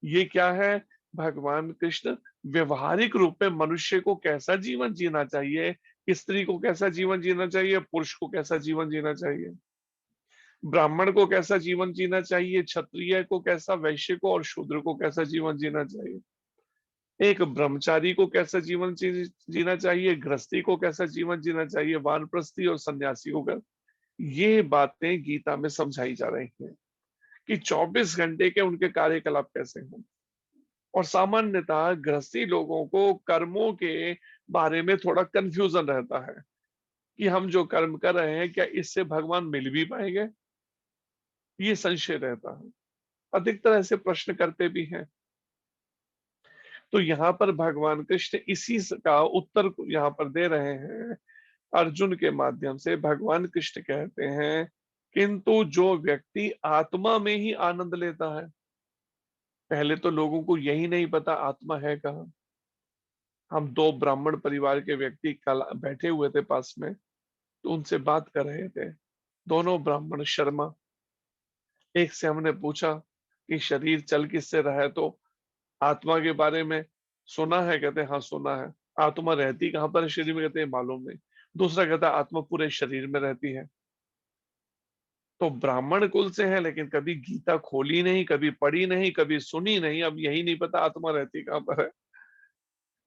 Speaker 1: ये क्या है? भगवान कृष्ण व्यवहारिक रूप में मनुष्य को कैसा जीवन जीना चाहिए, स्त्री को कैसा जीवन जीना चाहिए, पुरुष को कैसा जीवन जीना चाहिए, ब्राह्मण को कैसा जीवन जीना चाहिए, क्षत्रिय को कैसा, वैश्य को और शूद्र को कैसा जीवन जीना चाहिए, एक ब्रह्मचारी को कैसा जीवन जीना चाहिए, गृहस्थी को कैसा जीवन जीना चाहिए, वानप्रस्थी और सन्यासी को ये बातें गीता में समझाई जा रही हैं कि 24 घंटे के उनके कार्यकलाप कैसे हों। और सामान्यतः गृहस्थी लोगों को कर्मों के बारे में थोड़ा कंफ्यूजन रहता है कि हम जो कर्म कर रहे हैं क्या इससे भगवान मिल भी पाएंगे, ये संशय रहता है। अधिकतर ऐसे प्रश्न करते भी हैं। तो यहाँ पर भगवान कृष्ण इसी का उत्तर यहाँ पर दे रहे हैं अर्जुन के माध्यम से। भगवान कृष्ण कहते हैं किंतु जो व्यक्ति आत्मा में ही आनंद लेता है, पहले तो लोगों को यही नहीं पता आत्मा है कहाँ। हम 2 ब्राह्मण परिवार के व्यक्ति कल बैठे हुए थे पास में, तो उनसे बात कर रहे थे दोनों ब्राह्मण शर्मा। एक से हमने पूछा कि शरीर चल किससे रहा है, तो आत्मा के बारे में सुना है, कहते हैं हाँ सुना है। आत्मा रहती कहाँ पर है शरीर में, कहते हैं मालूम नहीं। दूसरा कहता है आत्मा पूरे शरीर में रहती है। तो ब्राह्मण कुल से है, लेकिन कभी गीता खोली नहीं, कभी पढ़ी नहीं, कभी सुनी नहीं, अब यही नहीं पता आत्मा रहती कहाँ पर है।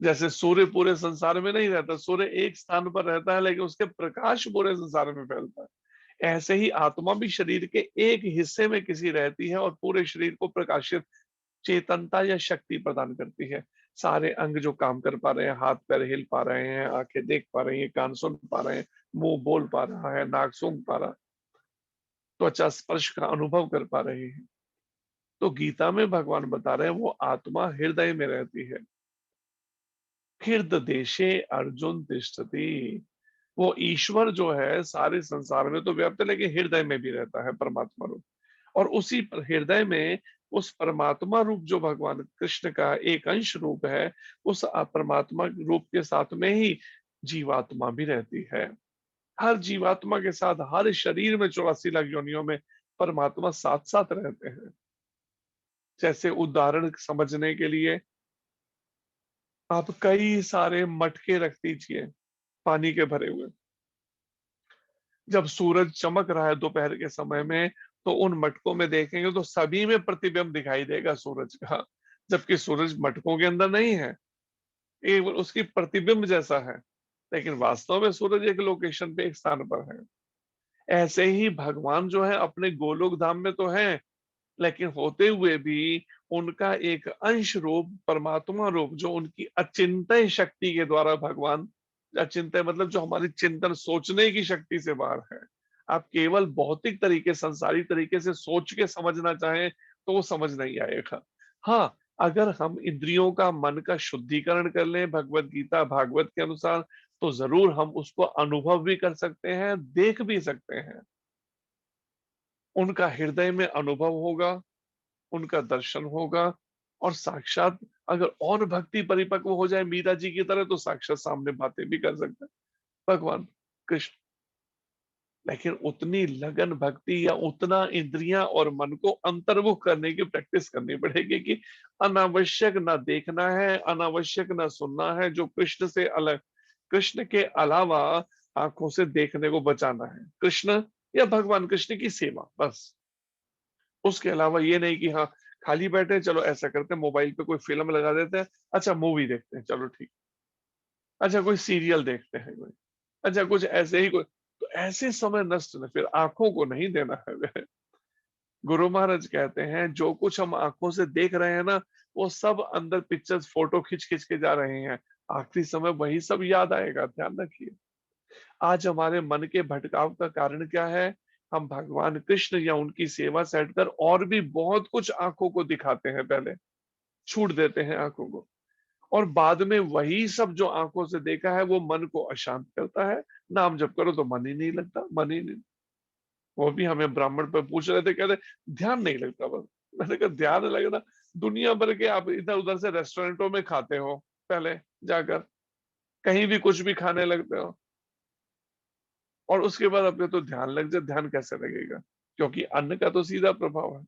Speaker 1: जैसे सूर्य पूरे संसार में नहीं रहता, सूर्य एक स्थान पर रहता है लेकिन उसके प्रकाश पूरे संसार में फैलता है। ऐसे ही आत्मा भी शरीर के एक हिस्से में किसी रहती है और पूरे शरीर को प्रकाशित चेतनता या शक्ति प्रदान करती है। सारे अंग जो काम कर पा रहे हैं, हाथ पैर हिल पा रहे हैं, आंखें देख पा रही हैं, कान सुन पा रहे हैं, मुंह बोल पा रहा है, नाक सूंघ पा रहा है, त्वचा स्पर्श का अनुभव कर पा रहे हैं। तो गीता में भगवान बता रहे हैं वो आत्मा हृदय में रहती है। हृदय देशे अर्जुन तिष्ठति। वो ईश्वर जो है सारे संसार में तो व्याप्त है, लेकिन हृदय में भी रहता है परमात्मा रूप। और उसी हृदय में उस परमात्मा रूप जो भगवान कृष्ण का एक अंश रूप है, उस परमात्मा रूप के साथ में ही जीवात्मा भी रहती है। हर जीवात्मा के साथ हर शरीर में 84 लाख योनियों में परमात्मा साथ साथ रहते हैं। जैसे उदाहरण समझने के लिए आप कई सारे मटके रख दीजिए पानी के भरे हुए। जब सूरज चमक रहा है दोपहर के समय में, तो उन मटकों में देखेंगे तो सभी में प्रतिबिंब दिखाई देगा सूरज का, जबकि सूरज मटकों के अंदर नहीं है, एक उसकी प्रतिबिंब जैसा है, लेकिन वास्तव में सूरज एक लोकेशन पे एक स्थान पर है। ऐसे ही भगवान जो है अपने गोलोक धाम में तो है, लेकिन होते हुए भी उनका एक अंश रूप परमात्मा रूप जो उनकी अचिंत्य शक्ति के द्वारा भगवान, अचिंत्य मतलब जो हमारी चिंतन सोचने की शक्ति से बाहर है। आप केवल भौतिक तरीके संसारी तरीके से सोच के समझना चाहें तो वो समझ नहीं आएगा। हाँ, अगर हम इंद्रियों का मन का शुद्धिकरण कर लें भगवत गीता भागवत के अनुसार, तो जरूर हम उसको अनुभव भी कर सकते हैं, देख भी सकते हैं। उनका हृदय में अनुभव होगा, उनका दर्शन होगा, और साक्षात अगर और भक्ति परिपक्व हो जाए मीरा जी की तरह, तो साक्षात सामने बातें भी कर सकते हैं भगवान कृष्ण। लेकिन उतनी लगन भक्ति या उतना इंद्रियां और मन को अंतर्मुख करने की प्रैक्टिस करनी पड़ेगी कि अनावश्यक ना देखना है, अनावश्यक ना सुनना है, जो कृष्ण से अलग, कृष्ण के अलावा आंखों से देखने को बचाना है। कृष्ण या भगवान कृष्ण की सेवा बस। उसके अलावा ये नहीं कि हाँ खाली बैठे चलो ऐसा करते हैं, मोबाइल पे कोई फिल्म लगा देते हैं, अच्छा मूवी देखते हैं चलो ठीक, अच्छा कोई सीरियल देखते हैं कोई, अच्छा कुछ ऐसे ही कोई, तो ऐसे समय नष्ट न, फिर आंखों को नहीं देना है। गुरु महाराज कहते हैं जो कुछ हम आंखों से देख रहे हैं ना, वो सब अंदर पिक्चर्स फोटो खिंच खिंच के जा रहे हैं, आखिरी समय वही सब याद आएगा, ध्यान रखिए। आज हमारे मन के भटकाव का कारण क्या है? हम भगवान कृष्ण या उनकी सेवा से हटकर और भी बहुत कुछ आंखों को दिखाते हैं, पहले छूट देते हैं आंखों को, और बाद में वही सब जो आंखों से देखा है वो मन को अशांत करता है। नाम जप करो तो मन ही नहीं लगता, मन ही नहीं। वो भी हमें ब्राह्मण पर पूछ रहे थे, कह रहे ध्यान नहीं लगता बस। मैंने कहा ध्यान लगना, दुनिया भर के आप इधर उधर से रेस्टोरेंटों में खाते हो, पहले जाकर कहीं भी कुछ भी खाने लगते हो, और उसके बाद अपने तो ध्यान लग जाए, ध्यान कैसे लगेगा? क्योंकि अन्न का तो सीधा प्रभाव है।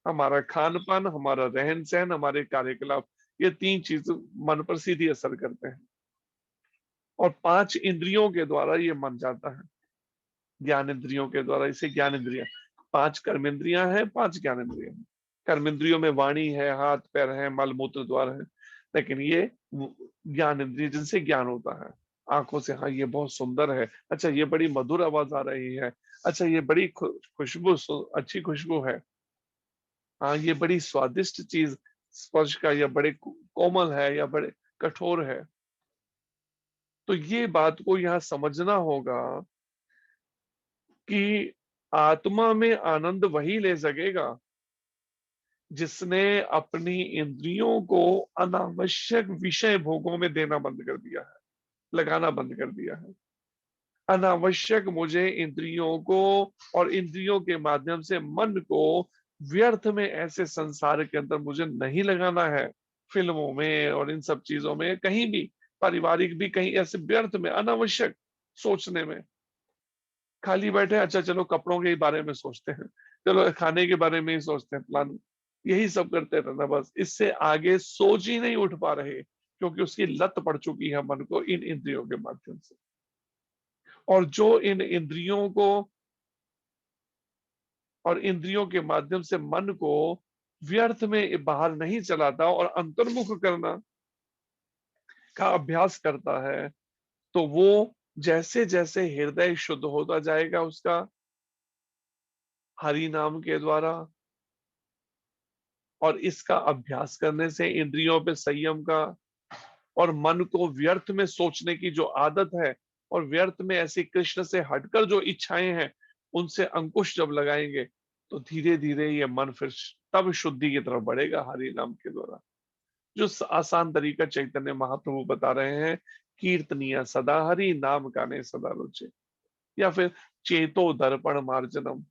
Speaker 1: हमारा खान पान, हमारा रहन सहन, हमारे कार्यकलाप, ये तीन चीज मन पर सीधी असर करते हैं, और 5 इंद्रियों के द्वारा ये मन जाता है। ज्ञान इंद्रियों के द्वारा, इसे ज्ञान इंद्रिया, 5 कर्म इंद्रियां हैं, 5 ज्ञान इंद्रियां हैं। कर्म इंद्रियों में वाणी है, हाथ पैर है, मल मूत्र द्वार है, लेकिन ये ज्ञान इंद्रिय जिनसे ज्ञान होता है। आंखों से हाँ ये बहुत सुंदर है, अच्छा ये बड़ी मधुर आवाज आ रही है, अच्छा ये बड़ी खुशबू, अच्छी खुशबू है, हाँ ये बड़ी स्वादिष्ट चीज स्पर्श का, या बड़े कोमल है या बड़े कठोर है। तो ये बात को यहाँ समझना होगा कि आत्मा में आनंद वही ले सकेगा जिसने अपनी इंद्रियों को अनावश्यक विषय भोगों में देना बंद कर दिया है, लगाना बंद कर दिया है। अनावश्यक मुझे इंद्रियों को और इंद्रियों के माध्यम से मन को व्यर्थ में ऐसे संसार के अंदर मुझे नहीं लगाना है, फिल्मों में और इन सब चीजों में, कहीं भी पारिवारिक भी, कहीं ऐसे व्यर्थ में अनावश्यक सोचने में। खाली बैठे, अच्छा चलो कपड़ों के बारे में सोचते हैं, चलो खाने के बारे में ही सोचते हैं, प्लान, यही सब करते रहना बस। इससे आगे सोच ही नहीं उठ पा रहे, क्योंकि उसकी लत पड़ चुकी है मन को इन इंद्रियों के माध्यम से। और जो इन इंद्रियों को और इंद्रियों के माध्यम से मन को व्यर्थ में बाहर नहीं चलाता और अंतर्मुख करना का अभ्यास करता है, तो वो जैसे जैसे हृदय शुद्ध होता जाएगा उसका हरि नाम के द्वारा, और इसका अभ्यास करने से इंद्रियों पे संयम का और मन को व्यर्थ में सोचने की जो आदत है, और व्यर्थ में ऐसी कृष्ण से हटकर जो इच्छाएं हैं उनसे अंकुश जब लगाएंगे, तो धीरे धीरे ये मन फिर तब शुद्धि की तरफ बढ़ेगा हरि नाम के द्वारा। जो आसान तरीका चैतन्य महाप्रभु बता रहे हैं, कीर्तनीय सदा हरि नाम गाने सदा रुचि, या फिर चेतो दर्पण मार्जनम,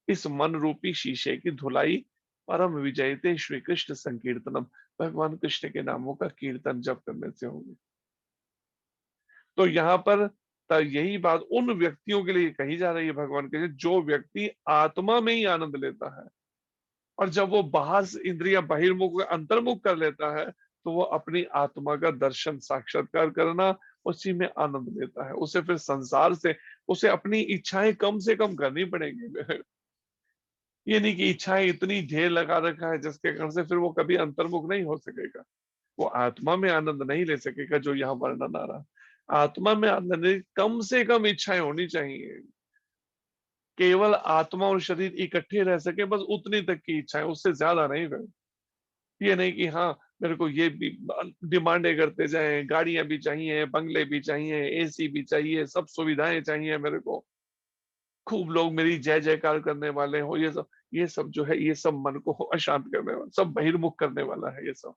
Speaker 1: इस मन रूपी शीशे की धुलाई परम विजयते श्री कृष्ण संकीर्तनम, भगवान कृष्ण के नामों का कीर्तन जप करने से होगी। तो यहाँ पर यही बात उन व्यक्तियों के लिए कही जा रही है भगवान के, जो व्यक्ति आत्मा में ही आनंद लेता है, और जब वो बाहर से इंद्रिया बहिर्मुख अंतर्मुख कर लेता है, तो वो अपनी आत्मा का दर्शन साक्षात्कार करना, उसी में आनंद लेता है। उसे फिर संसार से उसे अपनी इच्छाएं कम से कम करनी पड़ेंगी। ये नहीं कि इच्छाएं इतनी ढेर लगा रखा है जिसके कारण से फिर वो कभी अंतर्मुख नहीं हो सकेगा, वो आत्मा में आनंद नहीं ले सकेगा, जो यहाँ वर्णन आ रहा। आत्मा में आनंद कम से कम इच्छाएं होनी चाहिए, केवल आत्मा और शरीर इकट्ठे रह सके, बस उतनी तक की इच्छाएं, उससे ज्यादा नहीं रहे। ये नहीं कि हाँ मेरे को ये भी डिमांडें करते जाएं, गाड़ियां भी चाहिए, बंगले भी चाहिए, एसी भी चाहिए, सब सुविधाएं चाहिए मेरे को, खूब लोग मेरी जय जयकार करने वाले हो, ये सब जो है, ये सब मन को अशांत करने वाला, सब बहिर्मुख करने वाला है ये सब।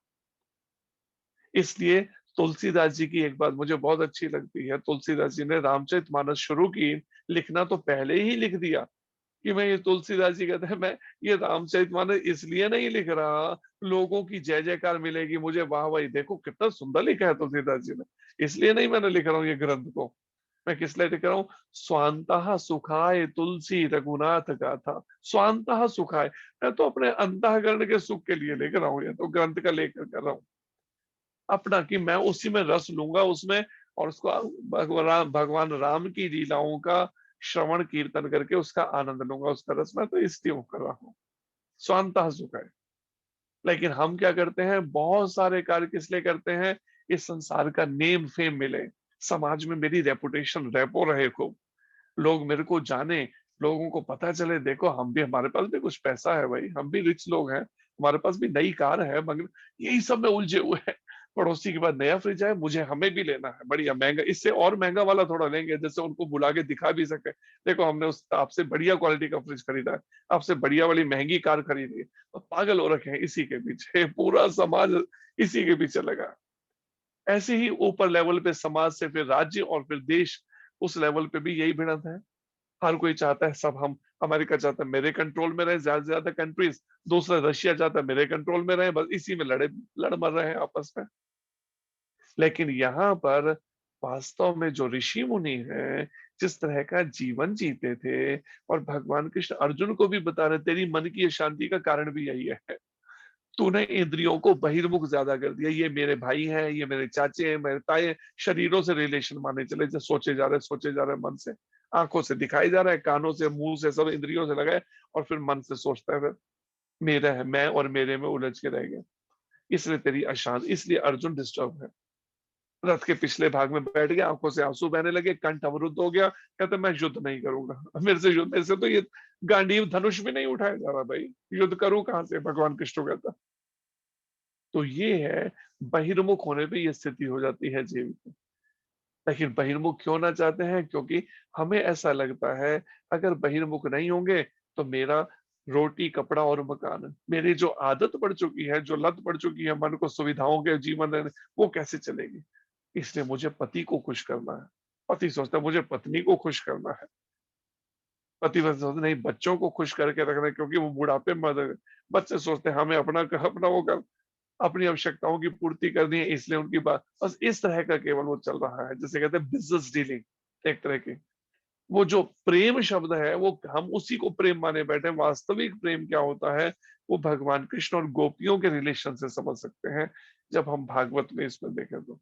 Speaker 1: इसलिए तुलसीदास जी की एक बात मुझे बहुत अच्छी लगती है, तुलसीदास जी ने रामचरितमानस शुरू की, लिखना तो पहले ही लिख दिया कि मैं, ये तुलसीदास जी कहते हैं, मैं ये रामचरितमानस इसलिए नहीं लिख रहा लोगों की जय जयकार मिलेगी मुझे, वाह वाह देखो कितना सुंदर लिखा है तुलसीदास जी ने, इसलिए नहीं मैंने लिख रहा हूँ ये ग्रंथ को। मैं किस लिए लिख रहा हूँ? स्वांतः सुखाय तुलसी रघुनाथ गाथा, स्वांतः सुखाय, मैं तो अपने अंतःकरण के सुख के लिए लिख रहा हूँ, ये तो ग्रंथ का लेकर कर रहा हूँ अपना, कि मैं उसी में रस लूंगा उसमें, और उसको भगवान राम की लीलाओं का श्रवण कीर्तन करके उसका आनंद लूंगा, उसका रस मैं तो इसलिए कर रहा हूँ, स्वांतः सुख है। लेकिन हम क्या करते हैं, बहुत सारे कार्य किस लिए करते हैं? इस संसार का नेम फेम मिले, समाज में मेरी रेपुटेशन रेपो रहे, खूब लोग मेरे को जाने, लोगों को पता चले, देखो हम भी, हमारे पास भी कुछ पैसा है भाई, हम भी रिच लोग हैं, हमारे पास भी नई कार है, मगर यही सब में उलझे हुए हैं। पड़ोसी के बाद नया फ्रिज है, मुझे हमें भी लेना है बढ़िया महंगा, इससे और महंगा वाला थोड़ा लेंगे, जैसे उनको बुला के दिखा भी सके, देखो हमने उस आपसे बढ़िया क्वालिटी का फ्रिज खरीदा है, आपसे बढ़िया वाली महंगी कार खरीदी है। तो पागल हो रखे हैं इसी के पीछे, पूरा समाज इसी के पीछे लगा। ऐसे ही ऊपर लेवल पे समाज से फिर राज्य और फिर देश, उस लेवल पे भी यही भिड़ंत है। हर कोई चाहता है सब, हम अमेरिका चाहता है मेरे कंट्रोल में रहे ज्यादा से ज्यादा कंट्रीज, दूसरा रशिया चाहता है मेरे कंट्रोल में रहे, बस इसी में लड़ मर रहे हैं आपस में। लेकिन यहाँ पर वास्तव में जो ऋषि मुनि हैं, जिस तरह का जीवन जीते थे, और भगवान कृष्ण अर्जुन को भी बता रहे, तेरी मन की अशांति का कारण भी यही है, तूने इंद्रियों को बहिर्मुख ज्यादा कर दिया, ये मेरे भाई हैं, ये मेरे चाचे हैं, मेरे ताए, शरीरों से रिलेशन माने चले, जो सोचे जा रहे मन से, आंखों से दिखाई जा रहा है, कानों से, मुंह से, सब इंद्रियों से लगाए, और फिर मन से सोचता है, फिर मेरा है, मैं और मेरे में उलझ के रह गए, इसलिए तेरी अशांत, इसलिए अर्जुन डिस्टर्ब है। रथ के पिछले भाग में बैठ गया, आंखों से आंसू बहने लगे, कंठ अवरुद्ध हो गया, कहते मैं युद्ध नहीं करूंगा, मेरे से तो ये गांडीव धनुष भी नहीं उठाया जा रहा भाई, युद्ध करूं कहां से, भगवान कृष्ण कहता। तो ये है, बहिर्मुख होने पे ये स्थिति हो जाती है जीव की। लेकिन बहिर्मुख क्यों ना चाहते हैं? क्योंकि हमें ऐसा लगता है अगर बहिर्मुख नहीं होंगे तो मेरा रोटी कपड़ा और मकान, मेरी जो आदत पड़ चुकी है, जो लत पड़ चुकी है मन को सुविधाओं के जीवन में, वो कैसे चलेगी? इसलिए मुझे पति को खुश करना है। पति सोचता है मुझे पत्नी को खुश करना है, पति सोचते नहीं बच्चों को खुश करके रखना है, क्योंकि वो बुढ़ापे में, बच्चे सोचते हैं हमें अपना वो कर, अपनी आवश्यकताओं की पूर्ति करनी है, इसलिए उनकी बात, बस इस तरह का केवल वो चल रहा है, जिसे कहते हैं बिजनेस डीलिंग एक तरह की। वो जो प्रेम शब्द है वो हम उसी को प्रेम माने बैठे। वास्तविक प्रेम क्या होता है वो भगवान कृष्ण और गोपियों के रिलेशन से समझ सकते हैं जब हम भागवत में इसमें देखें तो।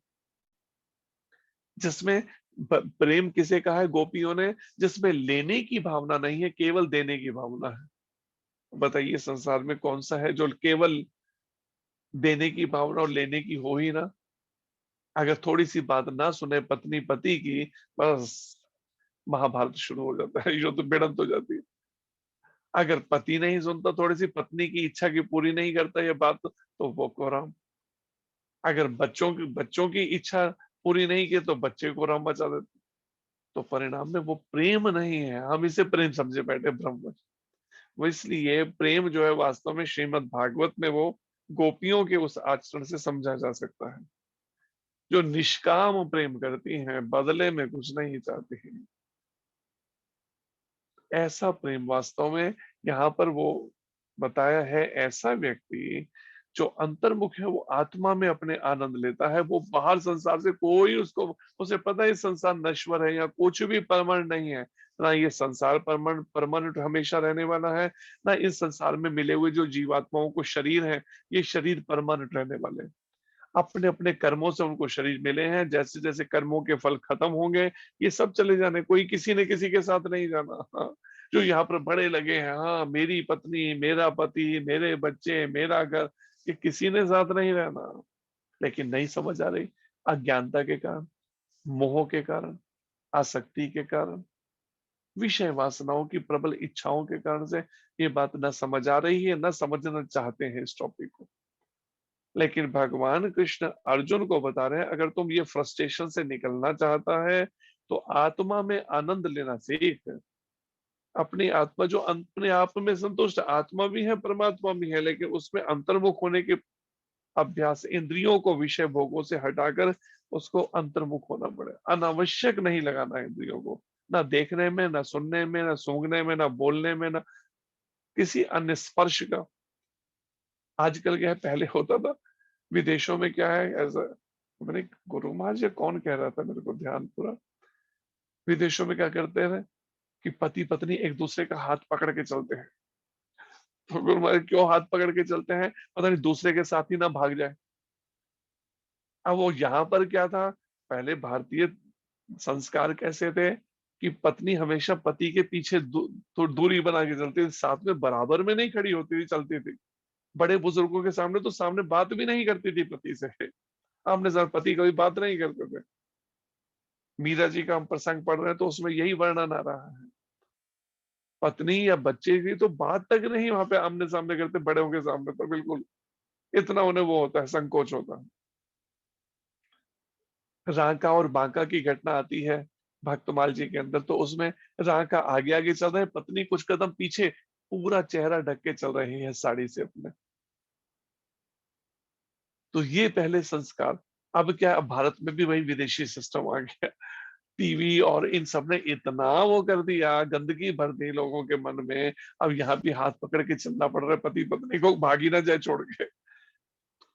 Speaker 1: जिसमें प्रेम किसे कहा है गोपियों ने, जिसमें लेने की भावना नहीं है, केवल देने की भावना है। बताइए संसार में कौन सा है जो केवल देने की भावना और लेने की हो ही ना। अगर थोड़ी सी बात ना सुने पत्नी पति की, बस महाभारत शुरू हो जाता है, युद्ध भिड़ंत हो जाती है। अगर पति नहीं सुनता, थोड़ी सी पत्नी की इच्छा की पूरी नहीं करता ये बात, तो वो को राम। अगर बच्चों की इच्छा पूरी नहीं की तो बच्चे को राम बचा देते। तो परिणाम में वो प्रेम नहीं है, हम इसे प्रेम समझे बैठे ब्रह्म। वो इसलिए प्रेम जो है वास्तव में श्रीमद् भागवत में वो गोपियों के उस आचरण से समझा जा सकता है जो निष्काम प्रेम करती हैं, बदले में कुछ नहीं चाहती हैं। ऐसा प्रेम वास्तव में यहाँ पर वो बताया है। ऐसा व्यक्ति जो अंतर्मुख है वो आत्मा में अपने आनंद लेता है। वो बाहर संसार से कोई उसको, उसे पता है संसार नश्वर है, या कुछ भी परमानेंट नहीं है। ना ये संसार परमानेंट हमेशा रहने वाला है, ना इस संसार में मिले हुए जो जीवात्माओं को शरीर है ये शरीर परमानेंट रहने वाले हैं। अपने अपने कर्मों से उनको शरीर मिले हैं, जैसे जैसे कर्मों के फल खत्म होंगे ये सब चले जाने। कोई किसी ने किसी के साथ नहीं जाना। हाँ, जो यहाँ पर बड़े लगे हैं, हाँ मेरी पत्नी, मेरा पति, मेरे बच्चे, मेरा घर, ये किसी ने साथ नहीं रहना। लेकिन नहीं समझ आ रही, अज्ञानता के कारण, मोह के कारण, आसक्ति के कारण, विषय वासनाओं की प्रबल इच्छाओं के कारण से ये बात न समझ आ रही है, न समझना चाहते हैं इस टॉपिक को। लेकिन भगवान कृष्ण अर्जुन को बता रहे हैं अगर तुम ये फ्रस्ट्रेशन से निकलना चाहता है तो आत्मा में आनंद लेना सीख। अपनी आत्मा जो अपने आप में संतुष्ट, आत्मा भी है परमात्मा भी है, लेकिन उसमें अंतर्मुख होने के अभ्यास, इंद्रियों को विषय भोगों से हटाकर उसको अंतर्मुख होना पड़े। अनावश्यक नहीं लगाना इंद्रियों को, ना देखने में, ना सुनने में, ना सूंघने में, ना बोलने में, ना किसी अन्य स्पर्श का। आजकल क्या है, पहले होता था विदेशों में क्या है, ऐसा मैंने गुरु महाराज या कौन कह रहा था, मेरे को ध्यान पूरा, विदेशों में क्या करते हैं कि पति पत्नी एक दूसरे का हाथ पकड़ के चलते हैं। तो गुरु महाराज क्यों हाथ पकड़ के चलते हैं, पता नहीं दूसरे के साथ ही ना भाग जाए। अब वो यहाँ पर क्या था, पहले भारतीय संस्कार कैसे थे कि पत्नी हमेशा पति के पीछे थोड़ी दूरी बना के चलती थी, साथ में बराबर में नहीं खड़ी होती थी, चलती थी। बड़े बुजुर्गों के सामने तो सामने बात भी नहीं करती थी पति से, आमने सामने पति कभी बात नहीं करते थे। मीरा जी का हम प्रसंग पढ़ रहे हैं तो उसमें यही वर्णन आ रहा है। पत्नी या बच्चे की तो बात तक नहीं वहां पे आमने सामने करते, बड़ों के सामने तो बिल्कुल इतना उन्हें वो होता है, संकोच होता है। रांका और बांका की घटना आती है भक्तमाल जी के अंदर, तो उसमें रांका आगे आगे चल रहे, पत्नी कुछ कदम पीछे, पूरा चेहरा ढक के चल रही है साड़ी से अपने। तो ये पहले संस्कार। अब क्या, अब भारत में भी वही विदेशी सिस्टम आ गया। टीवी और इन सब ने इतना वो कर दिया, गंदगी भर दी लोगों के मन में। अब यहाँ भी हाथ पकड़ के चलना पड़ रहा है पति पत्नी को, भागी ना जाए छोड़ के।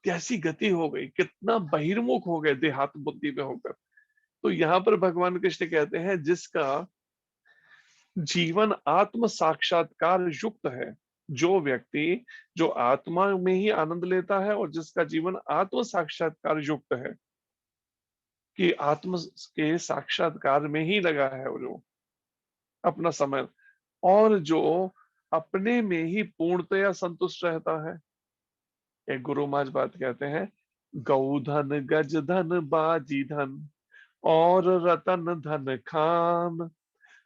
Speaker 1: कैसी गति हो गई, कितना बहिर्मुख हो गए देहात बुद्धि में होकर। तो यहाँ पर भगवान कृष्ण कहते हैं जिसका जीवन आत्म साक्षात्कार युक्त है, जो व्यक्ति जो आत्मा में ही आनंद लेता है और जिसका जीवन आत्म साक्षात्कार युक्त है, कि आत्म के साक्षात्कार में ही लगा है वो, जो अपना समय, और जो अपने में ही पूर्णतया संतुष्ट रहता है। एक गुरु महाराज बात कहते हैं, गौधन गज धन बाजी धन और रतन धन खान,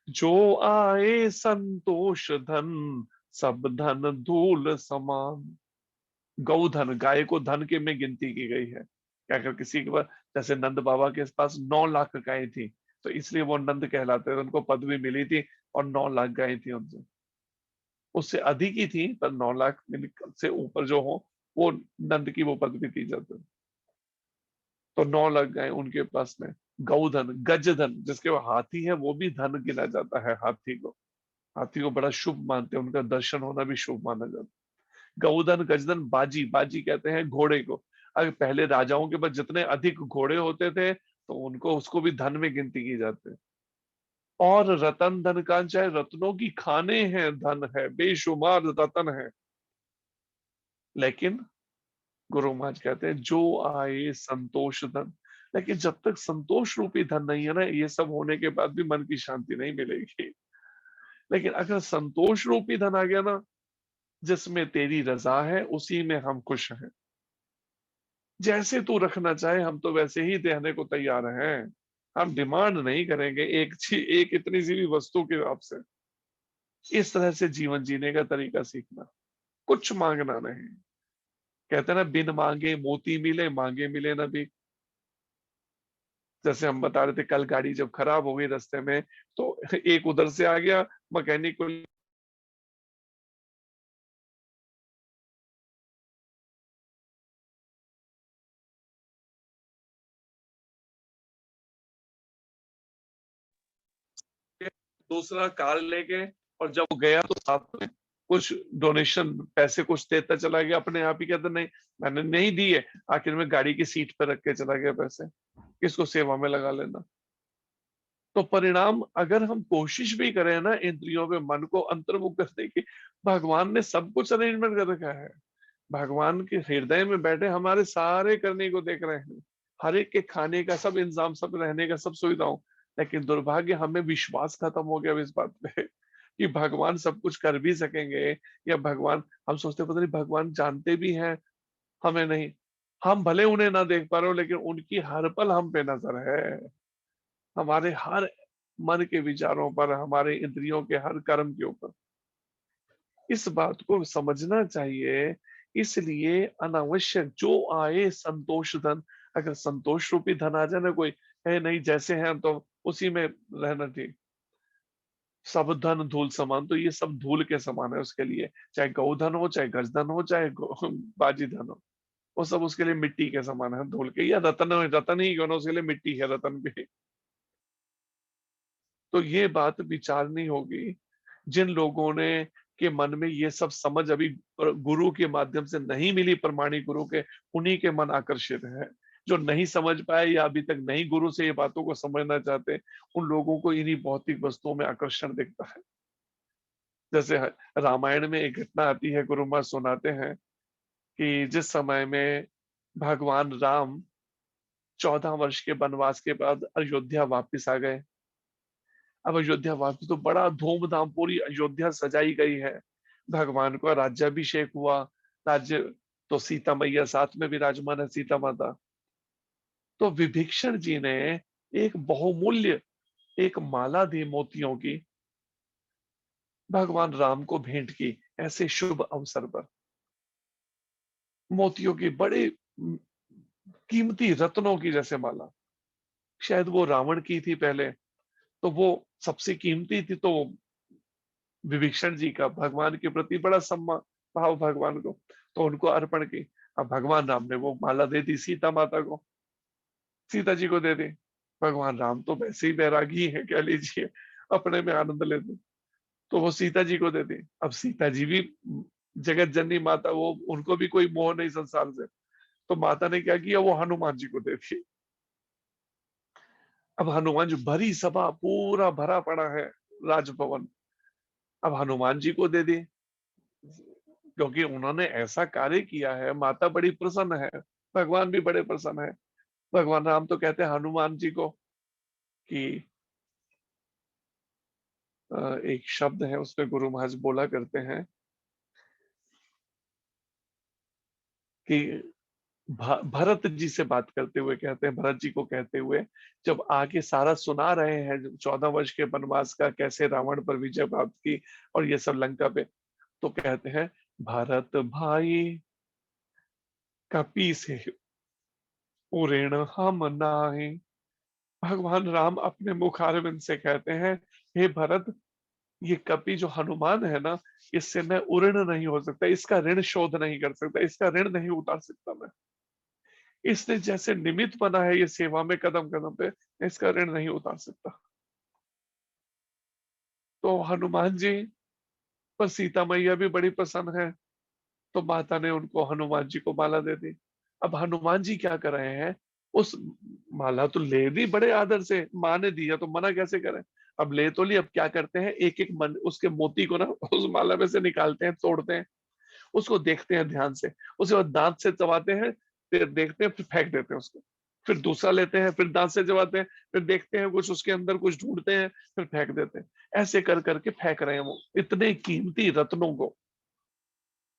Speaker 1: जो आए संतोष धन सब धन धूल समान। गौधन, गाय को धन के में गिनती की गई है। क्या अगर किसी के पास, जैसे नंद बाबा के पास 9 लाख गायें थी तो इसलिए वो नंद कहलाते थे, उनको पदवी मिली थी और 9 लाख गायें थी उनसे। उससे अधिक ही थी पर 9 लाख से ऊपर जो हो वो नंद की वो पदवी दी जाती। तो 9 लाख गायें उनके पास में। गौधन, गजधन, जिसके वो हाथी है वो भी धन गिना जाता है। हाथी को बड़ा शुभ मानते हैं, उनका दर्शन होना भी शुभ माना जाता है। गौधन गजधन बाजी, बाजी कहते हैं घोड़े को। अगर पहले राजाओं के पास जितने अधिक घोड़े होते थे तो उनको, उसको भी धन में गिनती की जाती है। और रतन धन का, चाहे रत्नों की खाने हैं, धन है, बेशुमार रतन है, लेकिन गुरु महाराज कहते हैं जो आए संतोष धन। लेकिन जब तक संतोष रूपी धन नहीं है ना, ये सब होने के बाद भी मन की शांति नहीं मिलेगी। लेकिन अगर संतोष रूपी धन आ गया ना, जिसमें तेरी रजा है, उसी में हम खुश हैं। जैसे तू रखना चाहे, हम तो वैसे ही देने को तैयार हैं। हम डिमांड नहीं करेंगे एक चीज, एक इतनी सी भी वस्तु के आपसे। इस तरह से जीवन जीने का तरीका सीखना, कुछ मांगना नहीं। कहते हैं ना, बिन मांगे मोती मिले, मांगे मिले ना भी। जैसे हम बता रहे थे, कल गाड़ी जब खराब हो गई रास्ते में, तो एक उधर से आ गया मैकेनिक को, दूसरा कार लेके, और जब वो गया तो साथ में कुछ डोनेशन पैसे कुछ देता चला गया, अपने आप ही कहता नहीं मैंने नहीं दिए, आखिर में गाड़ी की सीट पर रख के चला गया पैसे, किसको सेवा में लगा लेना। तो परिणाम, अगर हम कोशिश भी करें ना इंद्रियों पे मन को अंतर्मुख करने की, भगवान ने सब कुछ अरेंजमेंट कर रखा है। भगवान के हृदय में बैठे हमारे सारे करने को देख रहे हैं, हर एक के खाने का सब इंतजाम, सब रहने का सब सुविधाओं। लेकिन दुर्भाग्य, हमें विश्वास खत्म हो गया इस बात पे कि भगवान सब कुछ कर भी सकेंगे, या भगवान, हम सोचते पता नहीं भगवान जानते भी हैं हमें नहीं। हम भले उन्हें ना देख पा रहे हो, लेकिन उनकी हर पल हम पे नजर है, हमारे हर मन के विचारों पर, हमारे इंद्रियों के हर कर्म के ऊपर। इस बात को समझना चाहिए। इसलिए अनावश्यक जो आए संतोष धन, अगर संतोष रूपी धन आ जाए ना, कोई है नहीं जैसे हैं तो उसी में रहना ठीक। सब धन धूल समान, तो ये सब धूल के समान है उसके लिए, चाहे गौधन हो, चाहे गजधन हो, चाहे बाजी धन हो, वो सब उसके लिए मिट्टी के समान है, धूल के। या रतन, रतन ही क्यों ना, उसके लिए मिट्टी है रतन भी। तो ये बात विचारनी होगी। जिन लोगों ने के मन में ये सब समझ अभी गुरु के माध्यम से नहीं मिली, प्रमाणिक गुरु के, उन्हीं के मन आकर्षित है। जो नहीं समझ पाए या अभी तक नहीं गुरु से ये बातों को समझना चाहते, उन लोगों को इन्हीं भौतिक वस्तुओं में आकर्षण दिखता है। जैसे रामायण में एक घटना आती है, गुरु महाराज सुनाते हैं कि जिस समय में भगवान राम 14 वर्ष के वनवास के बाद अयोध्या वापिस आ गए। अब अयोध्या वापिस तो बड़ा धूमधाम, पूरी अयोध्या सजाई गई है, भगवान का राज्याभिषेक हुआ। राज्य तो सीता मैया साथ में विराजमान है, सीता माता। तो विभीषण जी ने एक बहुमूल्य एक माला दी मोतियों की, भगवान राम को भेंट की ऐसे शुभ अवसर पर। मोतियों की बड़े कीमती रत्नों की जैसे माला, शायद वो रावण की थी पहले, तो वो सबसे कीमती थी। तो विभीषण जी का भगवान के प्रति बड़ा सम्मान भाव भगवान को, तो उनको अर्पण की। अब भगवान राम ने वो माला दे दी सीता माता को, सीता जी को दे दी। भगवान राम तो वैसे ही बैरागी है, कह लीजिए, अपने में आनंद लेते, तो वो सीता जी को दे दी। अब सीता जी भी जगत जननी माता, वो उनको भी कोई मोह नहीं संसार से, तो माता ने क्या किया, वो हनुमान जी को दे दी। अब हनुमान जी, भरी सभा, पूरा भरा पड़ा है राजभवन, अब हनुमान जी को दे दी, क्योंकि उन्होंने ऐसा कार्य किया है। माता बड़ी प्रसन्न है, भगवान भी बड़े प्रसन्न है। भगवान राम तो कहते हैं हनुमान जी को कि एक शब्द है उसपे गुरु महाराज बोला करते हैं कि भरत जी से बात करते हुए कहते हैं, भरत जी को कहते हुए, जब आके सारा सुना रहे हैं 14 वर्ष के वनवास का, कैसे रावण पर विजय प्राप्त की और ये सब लंका पे, तो कहते हैं भरत भाई कपि से उऋण हम नाहि। भगवान राम अपने मुखारविंद से कहते हैं, हे भरत, ये कपि जो हनुमान है ना, इससे मैं उऋण नहीं हो सकता, इसका ऋण शोध नहीं कर सकता, इसका ऋण नहीं उतार सकता मैं। इसने जैसे निमित्त बना है ये सेवा में कदम कदम पे, इसका ऋण नहीं उतार सकता। तो हनुमान जी पर सीता मैया भी बड़ी प्रसन्न है, तो माता ने उनको हनुमान जी को माला दे दी। अब हनुमान जी क्या कर रहे हैं, उस माला तो ले ली बड़े आदर से, माँ ने दिया तो मना कैसे करें। अब ले तो ली, अब क्या करते हैं, एक एक मन उसके मोती को ना उस माला में से निकालते हैं, तोड़ते हैं, उसको देखते हैं ध्यान से, उसके बाद दांत से चबाते हैं, फिर देखते हैं, फिर फेंक देते हैं उसको, फिर दूसरा लेते हैं, फिर दांत से चबाते हैं, फिर देखते हैं कुछ उसके अंदर कुछ ढूंढते हैं, फिर फेंक देते हैं। ऐसे कर करके फेंक रहे हैं वो इतने कीमती रत्नों को।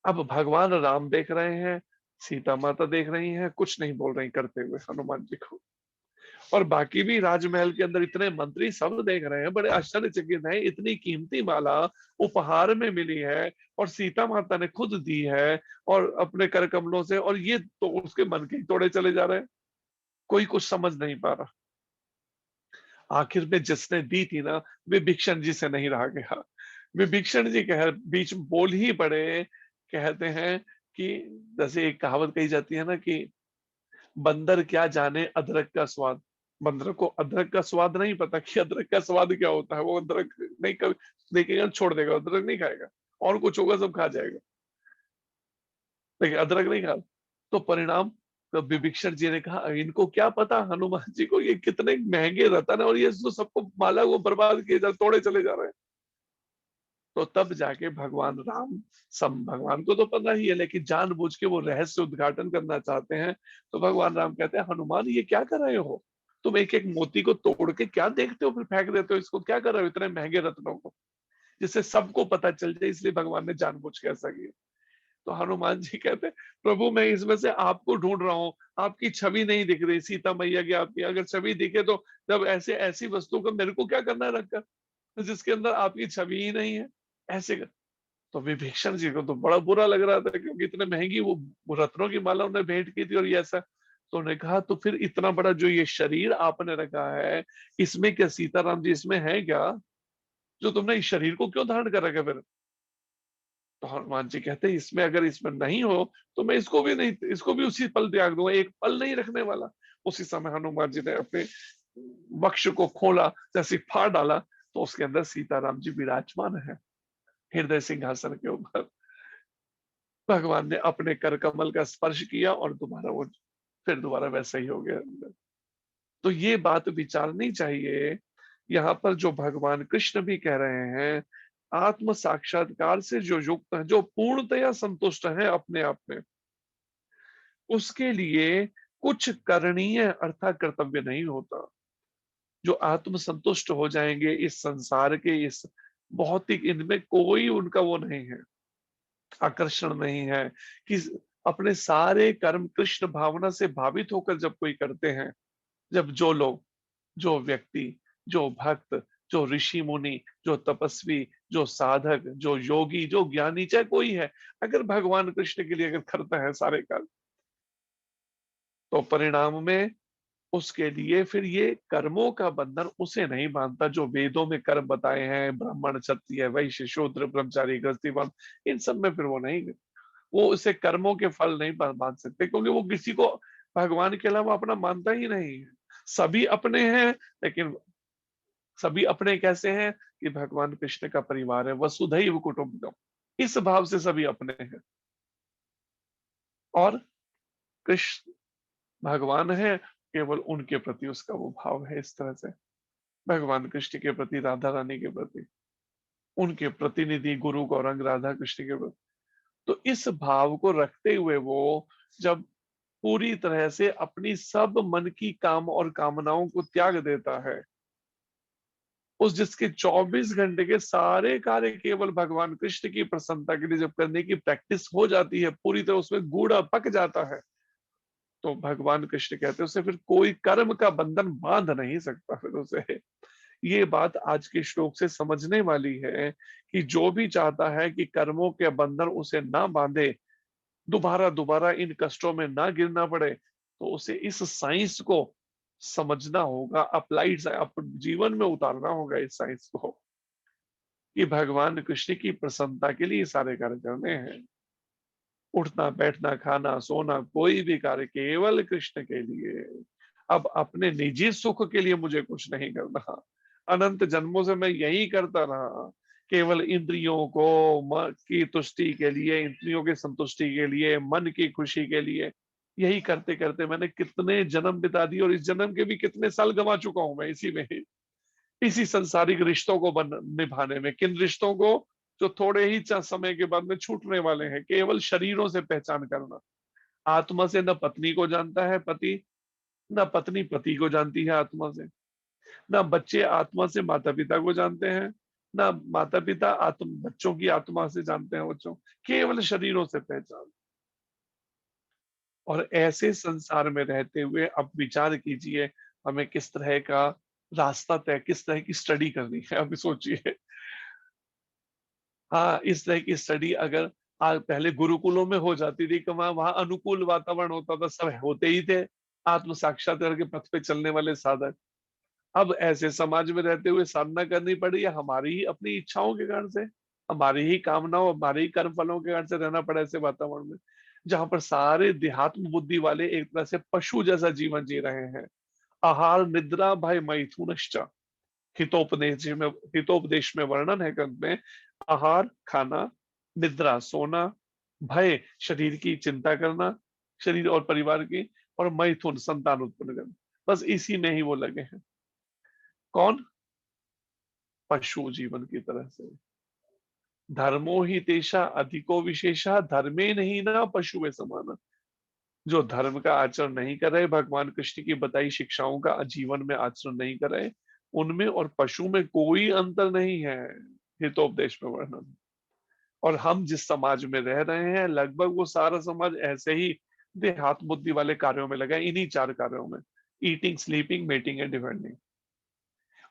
Speaker 1: अब भगवान राम देख रहे हैं, सीता माता देख रही हैं, कुछ नहीं बोल रही करते हुए हनुमान जी को, और बाकी भी राजमहल के अंदर इतने मंत्री सब देख रहे हैं, बड़े आश्चर्यचकित हैं, इतनी कीमती माला उपहार में मिली है और सीता माता ने खुद दी है और अपने कर कमलों से, और ये तो उसके मन के ही तोड़े चले जा रहे हैं, कोई कुछ समझ नहीं पा रहा। आखिर में जिसने दी थी ना, विभीषण जी से नहीं रहा गया। विभीषण जी कह बीच में बोल ही पड़े, कहते हैं कि जैसे एक कहावत कही जाती है ना कि बंदर क्या जाने अदरक का स्वाद। बंदर को अदरक का स्वाद नहीं पता कि अदरक का स्वाद क्या होता है, वो अदरक नहीं कभी देखेगा छोड़ देगा, अदरक नहीं खाएगा, और कुछ होगा सब खा जाएगा, लेकिन अदरक नहीं खा। तो परिणाम, तो विभीषण जी ने कहा इनको क्या पता हनुमान जी को ये कितने महंगे रतन है और ये तो सबको माला को बर्बाद किए जा, तोड़े चले जा रहे हैं। तो तब जाके भगवान राम, सम भगवान को तो पता ही है, लेकिन जानबूझ के वो रहस्य उद्घाटन करना चाहते हैं। तो भगवान राम कहते हैं हनुमान ये क्या कर रहे हो, तुम एक एक मोती को तोड़ के क्या देखते हो, फिर फेंक देते हो, इसको क्या कर रहे हो इतने महंगे रत्नों को, जिससे सबको पता चल जाए, इसलिए भगवान ने जानबूझ के ऐसा किया। तो हनुमान जी कहते प्रभु मैं इसमें से आपको ढूंढ रहा हूँ, आपकी छवि नहीं दिख रही, सीता मैया की आपकी अगर छवि दिखे तो, जब ऐसे ऐसी वस्तु को मेरे को क्या करना है रखकर जिसके अंदर आपकी छवि ही नहीं है, ऐसे कर। तो विभीषण जी को तो बड़ा बुरा लग रहा था, क्योंकि इतने महंगी वो रत्नों की माला उन्हें भेंट की थी और ये ऐसा। तो उन्होंने कहा तो फिर इतना बड़ा जो ये शरीर आपने रखा है, इसमें क्या सीताराम जी इसमें है क्या, जो तुमने इस शरीर को क्यों धारण कर रखा फिर। तो हनुमान जी कहते हैं इसमें अगर इसमें नहीं हो तो मैं इसको भी नहीं, इसको भी उसी पल त्याग दूंगा, एक पल नहीं रखने वाला। उसी समय हनुमान जी ने अपने वक्ष को खोला, जैसे फाड़ डाला, तो उसके अंदर सीताराम जी विराजमान है हृदय सिंहासन के ऊपर। भगवान ने अपने कर कमल का स्पर्श किया और दोबारा वो फिर दोबारा वैसा ही हो गया। तो ये बात विचारनी चाहिए, यहाँ पर जो भगवान कृष्ण भी कह रहे हैं, आत्म साक्षात्कार से जो युक्त है, जो पूर्णतया संतुष्ट है अपने आप में, उसके लिए कुछ करणीय अर्थात कर्तव्य नहीं होता। जो आत्म संतुष्ट हो जाएंगे इस संसार के इस भौतिक, इनमें कोई उनका वो नहीं है, आकर्षण नहीं है, कि अपने सारे कर्म कृष्ण भावना से भावित होकर जब कोई करते हैं, जब जो लोग, जो व्यक्ति, जो भक्त, जो ऋषि मुनि, जो तपस्वी, जो साधक, जो योगी, जो ज्ञानी, चाहे कोई है, अगर भगवान कृष्ण के लिए अगर करता है सारे कर्म, तो परिणाम में उसके लिए फिर ये कर्मों का बंधन उसे नहीं बांधता। जो वेदों में कर्म बताए हैं, ब्राह्मण, क्षत्रिय, वैश्य, शूद्र, ब्रह्मचारी, गृहस्थी, वर्ण, इन सब में फिर वो नहीं, वो उसे कर्मों के फल नहीं बांध सकते, क्योंकि वो किसी को भगवान के अलावा अपना मानता ही नहीं है। सभी अपने हैं, लेकिन सभी अपने कैसे हैं कि भगवान कृष्ण का परिवार है, वसुधैव कुटुंबकम, इस भाव से सभी अपने हैं। और कृष्ण भगवान है, केवल उनके प्रति उसका वो भाव है। इस तरह से भगवान कृष्ण के प्रति, राधा रानी के प्रति, उनके प्रतिनिधि गुरु गौरंग राधा कृष्ण के प्रति, तो इस भाव को रखते हुए वो जब पूरी तरह से अपनी सब मन की काम और कामनाओं को त्याग देता है, उस जिसके 24 घंटे के सारे कार्य केवल भगवान कृष्ण की प्रसन्नता के लिए जब करने की प्रैक्टिस हो जाती है, पूरी तरह उसमें गूढ़ा पक जाता है, तो भगवान कृष्ण कहते हैं उसे फिर कोई कर्म का बंधन बांध नहीं सकता। फिर उसे ये बात आज के श्लोक से समझने वाली है कि जो भी चाहता है कि कर्मों के बंधन उसे ना बांधे, दोबारा दोबारा इन कष्टों में ना गिरना पड़े, तो उसे इस साइंस को समझना होगा, अप्लाइड जीवन में उतारना होगा इस साइंस को, कि भगवान कृष्ण की प्रसन्नता के लिए सारे कार्य करने हैं। उठना, बैठना, खाना, सोना, कोई भी कार्य केवल कृष्ण के लिए। अब अपने निजी सुख के लिए मुझे कुछ नहीं करना। अनंत जन्मों से मैं यही करता रहा, केवल इंद्रियों को मन की तुष्टि के लिए, इंद्रियों की संतुष्टि के लिए, मन की खुशी के लिए, यही करते करते मैंने कितने जन्म बिता दिए, और इस जन्म के भी कितने साल गंवा चुका हूं मैं इसी में ही। इसी संसारिक रिश्तों को निभाने में। किन रिश्तों को? जो थोड़े ही समय के बाद में छूटने वाले हैं। केवल शरीरों से पहचान करना। आत्मा से न पत्नी को जानता है पति, न पत्नी पति को जानती है आत्मा से, न बच्चे आत्मा से माता पिता को जानते हैं, न माता पिता बच्चों की आत्मा से जानते हैं बच्चों। केवल शरीरों से पहचान। और ऐसे संसार में रहते हुए अब विचार कीजिए हमें किस तरह का रास्ता तय, किस तरह की स्टडी करनी है। अभी सोचिए, हाँ, इस तरह की स्टडी अगर पहले गुरुकुलों में हो जाती थी कि वहां अनुकूल वातावरण होता था, सब होते ही थे आत्म साक्षात्कार के पथ पे चलने वाले साधक। अब ऐसे समाज में रहते हुए साधना करनी पड़ी है हमारी ही अपनी इच्छाओं के कारण से, हमारी ही कामनाओं, हमारे ही कर्म फलों के कारण से रहना पड़ा ऐसे वातावरण में, जहां पर सारे देहात्म बुद्धि वाले एक तरह से पशु जैसा जीवन जी रहे हैं। आहार निद्रा भय मैथुनश्च, हितोपदेश में वर्णन है ग्रंथ में। आहार खाना, निद्रा सोना, भय शरीर की चिंता करना, शरीर और परिवार की, और मैथुन संतान उत्पन्न करना, बस इसी में ही वो लगे हैं। कौन? पशु जीवन की तरह से। धर्मो ही तेषा अधिको विशेषा धर्मे नहीं ना पशु समान। जो धर्म का आचरण नहीं कर रहे, भगवान कृष्ण की बताई शिक्षाओं का जीवन में आचरण नहीं कर रहे, उनमें और पशु में कोई अंतर नहीं है, हितोपदेश में वर्णन। और हम जिस समाज में रह रहे हैं लगभग वो सारा समाज ऐसे ही देहात्म बुद्धि वाले कार्यों में लगा है, इन्हीं 4 कार्यों में, eating, sleeping, mating and defending.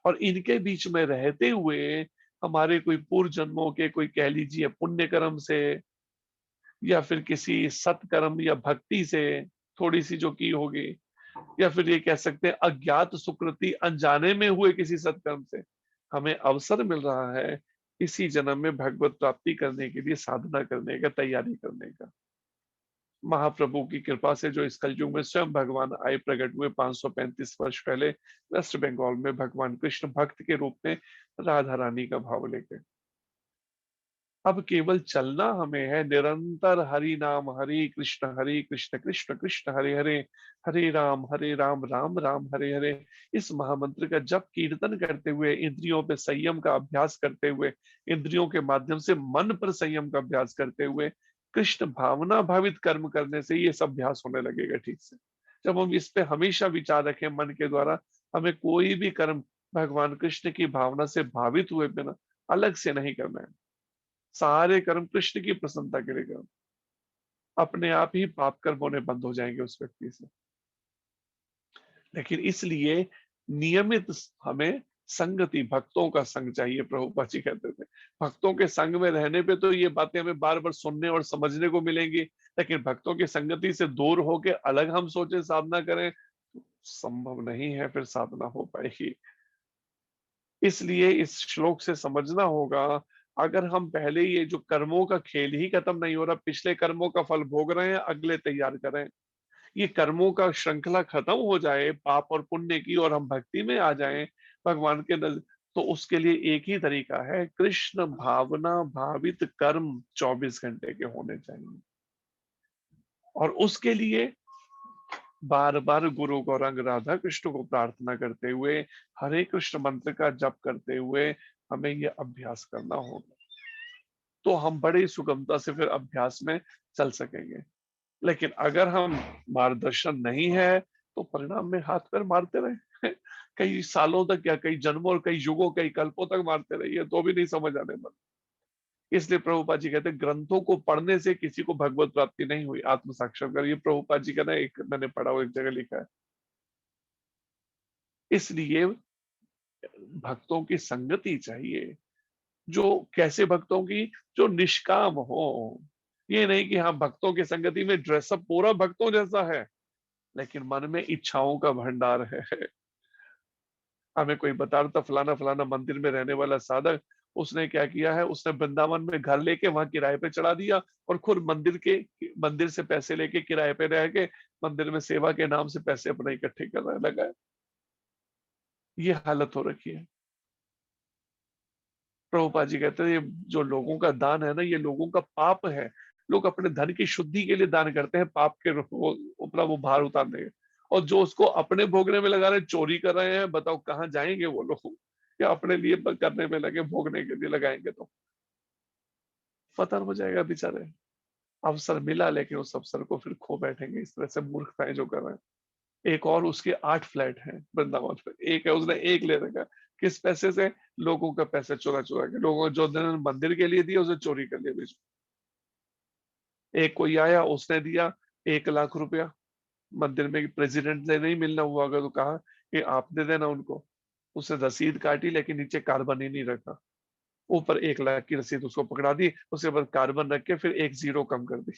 Speaker 1: और इनके बीच में रहते हुए हमारे कोई पूर्व जन्मों के, कोई कह लीजिए पुण्य कर्म से, या फिर किसी सत्कर्म या भक्ति से थोड़ी सी जो की होगी, या फिर ये कह सकते हैं अज्ञात सुकृति, अनजाने में हुए किसी सत्कर्म से हमें अवसर मिल रहा है इसी जन्म में भगवत प्राप्ति करने के लिए साधना करने का, तैयारी करने का। महाप्रभु की कृपा से जो इस कलयुग में स्वयं भगवान आए, प्रकट हुए 535 वर्ष पहले वेस्ट बंगाल में, भगवान कृष्ण भक्त के रूप में राधा रानी का भाव लेकर। अब केवल चलना हमें है निरंतर हरि नाम, हरि कृष्ण कृष्ण कृष्ण हरे हरे, हरे राम राम राम हरे हरे। इस महामंत्र का जप कीर्तन करते हुए, इंद्रियों पे संयम का अभ्यास करते हुए, इंद्रियों के माध्यम से मन पर संयम का अभ्यास करते हुए, कृष्ण भावना भावित कर्म करने से ये सब अभ्यास होने लगेगा ठीक से। जब हम इस पे हमेशा विचार रखें मन के द्वारा, हमें कोई भी कर्म भगवान कृष्ण की भावना से भावित हुए बिना अलग से नहीं करना है। सारे कर्म कृष्ण की प्रसन्नता के लिए कर्म, अपने आप ही पाप कर्म होने बंद हो जाएंगे उस व्यक्ति से। लेकिन इसलिए नियमित हमें संगति, भक्तों का संग चाहिए। प्रभुपाद जी कहते थे भक्तों के संग में रहने पे तो ये बातें हमें बार बार सुनने और समझने को मिलेंगी, लेकिन भक्तों की संगति से दूर होके अलग हम सोचे साधना करें, संभव नहीं है, फिर साधना हो पाएगी। इसलिए इस श्लोक से समझना होगा, अगर हम पहले ये जो कर्मों का खेल ही खत्म नहीं हो रहा, पिछले कर्मों का फल भोग रहे हैं, अगले तैयार करें, ये कर्मों का श्रृंखला खत्म हो जाए पाप और पुण्य की, और हम भक्ति में आ जाएं भगवान के तो उसके लिए एक ही तरीका है, कृष्ण भावना भावित कर्म 24 घंटे के होने चाहिए। और उसके लिए बार बार गुरु गौरांग राधा कृष्ण को प्रार्थना करते हुए, हरे कृष्ण मंत्र का जप करते हुए हमें यह अभ्यास करना होगा, तो हम बड़ी सुगमता से फिर अभ्यास में चल सकेंगे। लेकिन अगर हम मार्गदर्शन नहीं है तो परिणाम में हाथ पैर मारते रहे कई सालों तक, या कई जन्मों और कई युगों, कई कल्पों तक मारते रहिए तो भी नहीं समझ आने वाला। इसलिए प्रभुपाद जी कहते हैं ग्रंथों को पढ़ने से किसी को भगवत प्राप्ति नहीं हुई, आत्म साक्षात्कार। ये प्रभुपाद जी का ना एक मैंने पढ़ा हुआ एक जगह लिखा है। इसलिए भक्तों की संगति चाहिए, जो कैसे भक्तों की, जो निष्काम हो। ये नहीं कि हाँ भक्तों की संगति में ड्रेसअप पूरा भक्तों जैसा है, लेकिन मन में इच्छाओं का भंडार है। हमें कोई बता रहा था फलाना फलाना मंदिर में रहने वाला साधक, उसने क्या किया है, उसने वृंदावन में घर लेके वहां किराए पे चढ़ा दिया, और खुद मंदिर से पैसे लेके किराए पे रह के मंदिर में सेवा के नाम से पैसे अपने इकट्ठे करने लगा है। ये हालत हो रखी है। प्रभुपाद जी कहते हैं ये जो लोगों का दान है ना, ये लोगों का पाप है। लोग अपने धन की शुद्धि के लिए दान करते हैं, पाप के ऊपर वो भार उतारने के, और जो उसको अपने भोगने में लगा रहे हैं, चोरी कर रहे हैं, बताओ कहाँ जाएंगे वो लोग। या अपने लिए करने में लगे, भोगने के लिए लगाएंगे तो पतन हो जाएगा बेचारे। अवसर मिला लेकिन उस अवसर को फिर खो बैठेंगे, इस तरह से मूर्खताएं जो कर रहे हैं। एक और उसके 8 फ्लैट हैं वृंदावन में, एक है उसने एक ले रखा। किस पैसे से? लोगों का पैसे चुरा चुरा के, लोगों जो मंदिर के लिए दिया उसे चोरी कर लिया बीच में। एक कोई आया, उसने दिया 1 लाख रुपया, मंदिर में प्रेसिडेंट से नहीं मिलना हुआ अगर तो कहा कि आपने देना उनको, उसने रसीद काटी लेकिन नीचे कार्बन ही नहीं रखा, ऊपर 1 लाख की रसीद उसको पकड़ा दी, उसके बाद कार्बन रख के फिर 1 जीरो कम कर दी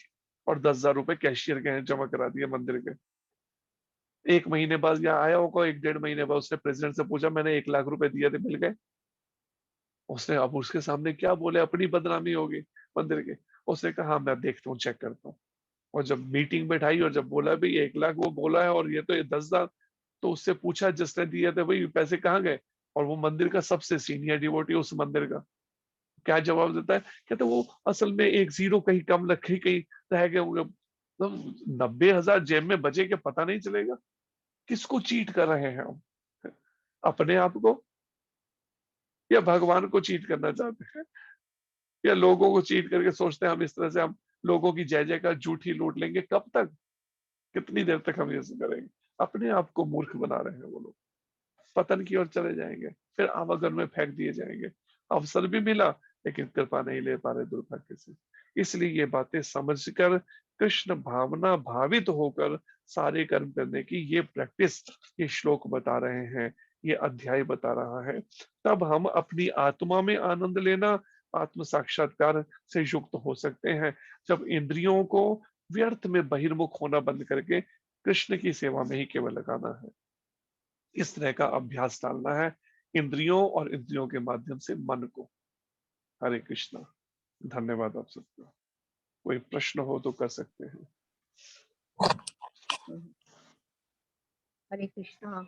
Speaker 1: और 10,000 रुपए कैशियर के जमा करा दिए मंदिर के। 1 महीने बाद यहाँ आया होगा, 1 डेढ़ महीने बाद उसने प्रेसिडेंट से पूछा मैंने 1 लाख रुपए दिए थे, मिल गए? उसने अब उसके सामने क्या बोले, अपनी बदनामी होगी मंदिर की। उसने कहा हाँ मैं देखता हूँ, चेक करता हूँ। और जब मीटिंग बैठाई और जब बोला भाई 1 लाख वो बोला है और ये तो 10,000, तो उससे पूछा जिसने दिए थे भाई पैसे कहाँ गए, और वो मंदिर का सबसे सीनियर डिवोटी उस मंदिर का, क्या जवाब देता है? कहते वो असल में 1 जीरो कहीं कम रखे, कहीं रह गए होंगे। मतलब 90,000 जेब में बचे के पता नहीं चलेगा। किसको चीट कर रहे हैं हम? अपने आप को या भगवान को चीट करना चाहते हैं, या लोगों को चीट करके सोचते हैं हम इस तरह से हम लोगों की जय जयकार झूठी लूट लेंगे? कब तक, कितनी देर तक हम ये करेंगे? अपने आप को मूर्ख बना रहे हैं वो लोग, पतन की ओर चले जाएंगे, फिर आवागन में फेंक दिए जाएंगे। अवसर भी मिला लेकिन कृपा नहीं ले पा रहे दुर्भाग्य से। इसलिए ये बातें समझकर कृष्ण भावना भावित होकर सारे कर्म करने की ये प्रैक्टिस, ये श्लोक बता रहे हैं, ये अध्याय बता रहा है। तब हम अपनी आत्मा में आनंद लेना, आत्म साक्षात्कार से युक्त हो सकते हैं, जब इंद्रियों को व्यर्थ में बहिर्मुख होना बंद करके कृष्ण की सेवा में ही केवल लगाना है। इस तरह का अभ्यास डालना है इंद्रियों और इंद्रियों के माध्यम से मन को। हरे कृष्णा। धन्यवाद आप सबका। कोई प्रश्न हो तो कर सकते हैं।
Speaker 6: हरे कृष्णा।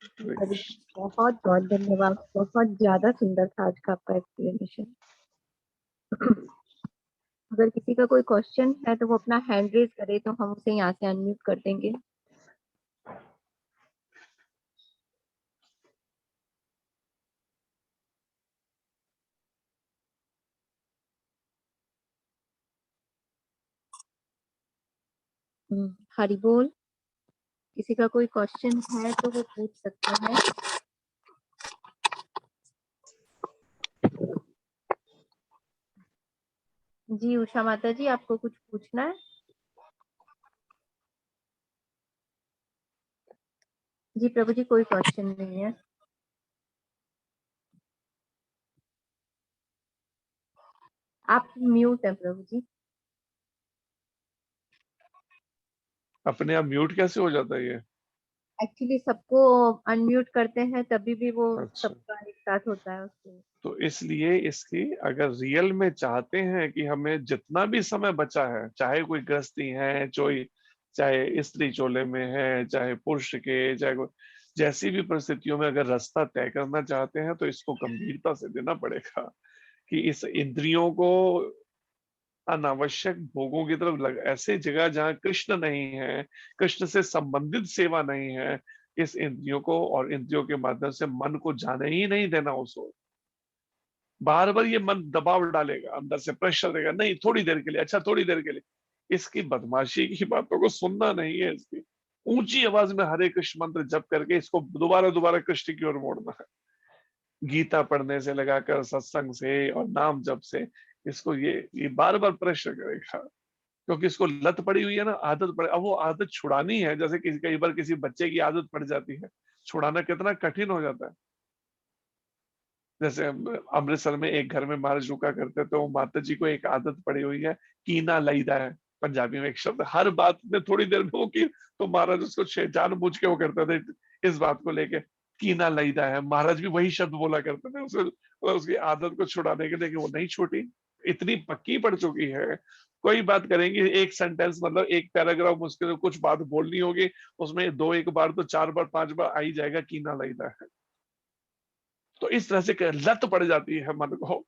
Speaker 1: हरे
Speaker 6: हरे
Speaker 1: कृष्ण।
Speaker 6: बहुत बहुत धन्यवाद, बहुत ज्यादा सुंदर था आज का आपका एक्सप्लेनेशन। अगर किसी का कोई क्वेश्चन है तो वो अपना हैंड रेज करे तो हम उसे यहाँ से अनम्यूट कर देंगे। हरि बोल। किसी का कोई क्वेश्चन है तो वो पूछ सकते हैं। जी उषा माता जी, आपको कुछ पूछना है? जी प्रभु जी, कोई क्वेश्चन नहीं है। आप म्यूट है प्रभु जी।
Speaker 1: अपने आप म्यूट कैसे हो जाता है ये?
Speaker 6: एक्चुअली सबको अनम्यूट करते हैं तभी भी वो
Speaker 1: अच्छा,
Speaker 6: सबका एक साथ होता है उसको।
Speaker 1: तो इसलिए इसकी अगर रियल में चाहते हैं कि हमें जितना भी समय बचा है, चाहे कोई गृहस्थी है, चाहे स्त्री चोले में है, चाहे पुरुष के, चाहे कोई जैसी भी परिस्थितियों में अगर रास्ता तय करना चाहते हैं तो इसको गंभीरता से देना पड़ेगा कि इस इंद्रियों को अनावश्यक भोगों की तरफ ऐसे जगह जहां कृष्ण नहीं है, कृष्ण से संबंधित सेवा नहीं है, इस इंद्रियों को और इंद्रियों के माध्यम से मन को जाने ही नहीं देना उसको। बार बार ये मन दबाव डालेगा, अंदर से प्रेशर देगा, नहीं थोड़ी देर के लिए, अच्छा थोड़ी देर के लिए। इसकी बदमाशी की बातों को सुनना नहीं है, इसकी ऊंची आवाज में हरे कृष्ण मंत्र जप करके इसको दोबारा दोबारा कृष्ण की ओर मोड़ना है। गीता पढ़ने से लगाकर सत्संग से और नाम जप से इसको ये बार बार प्रेशर करेगा, क्योंकि इसको लत पड़ी हुई है ना, आदत पड़ी। अब वो आदत छुड़ानी है, जैसे कई बार किसी बच्चे की आदत पड़ जाती है, छुड़ाना कितना कठिन हो जाता है। जैसे अमृतसर में एक घर में महाराज रुका करते, तो माता जी को एक आदत पड़ी हुई है, कीना लईदा है पंजाबी में एक शब्द, हर बात में थोड़ी देर में वो की, तो महाराज उसको जानबूझ के वो करते थे इस बात को लेके, कीना लईदा है। महाराज भी वही शब्द बोला करते थे उसकी आदत को छुड़ाने के लिए, कि वो नहीं छूटी, इतनी पक्की पड़ चुकी है। कोई बात करेंगे, एक सेंटेंस मतलब एक पैराग्राफ मुश्किल कुछ बात बोलनी होगी, उसमें 1 बार तो 4 बार 5 बार आ ही जाएगा कीना लईदा है। तो इस तरह से लत पड़ जाती है मन को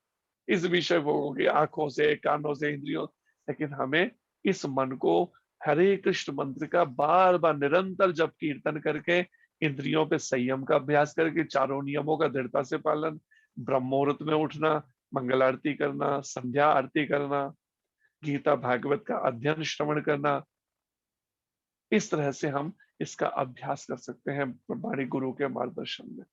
Speaker 1: इस विषय भोगों की, आंखों से, कानों से, इंद्रियों। लेकिन हमें इस मन को हरे कृष्ण मंत्र का बार बार निरंतर जप कीर्तन करके इंद्रियों पे संयम का अभ्यास करके चारों नियमों का दृढ़ता से पालन, ब्रह्म मुहूर्त में उठना, मंगल आरती करना, संध्या आरती करना, गीता भागवत का अध्ययन श्रवण करना, इस तरह से हम इसका अभ्यास कर सकते हैं प्रमाणी गुरु के मार्गदर्शन में।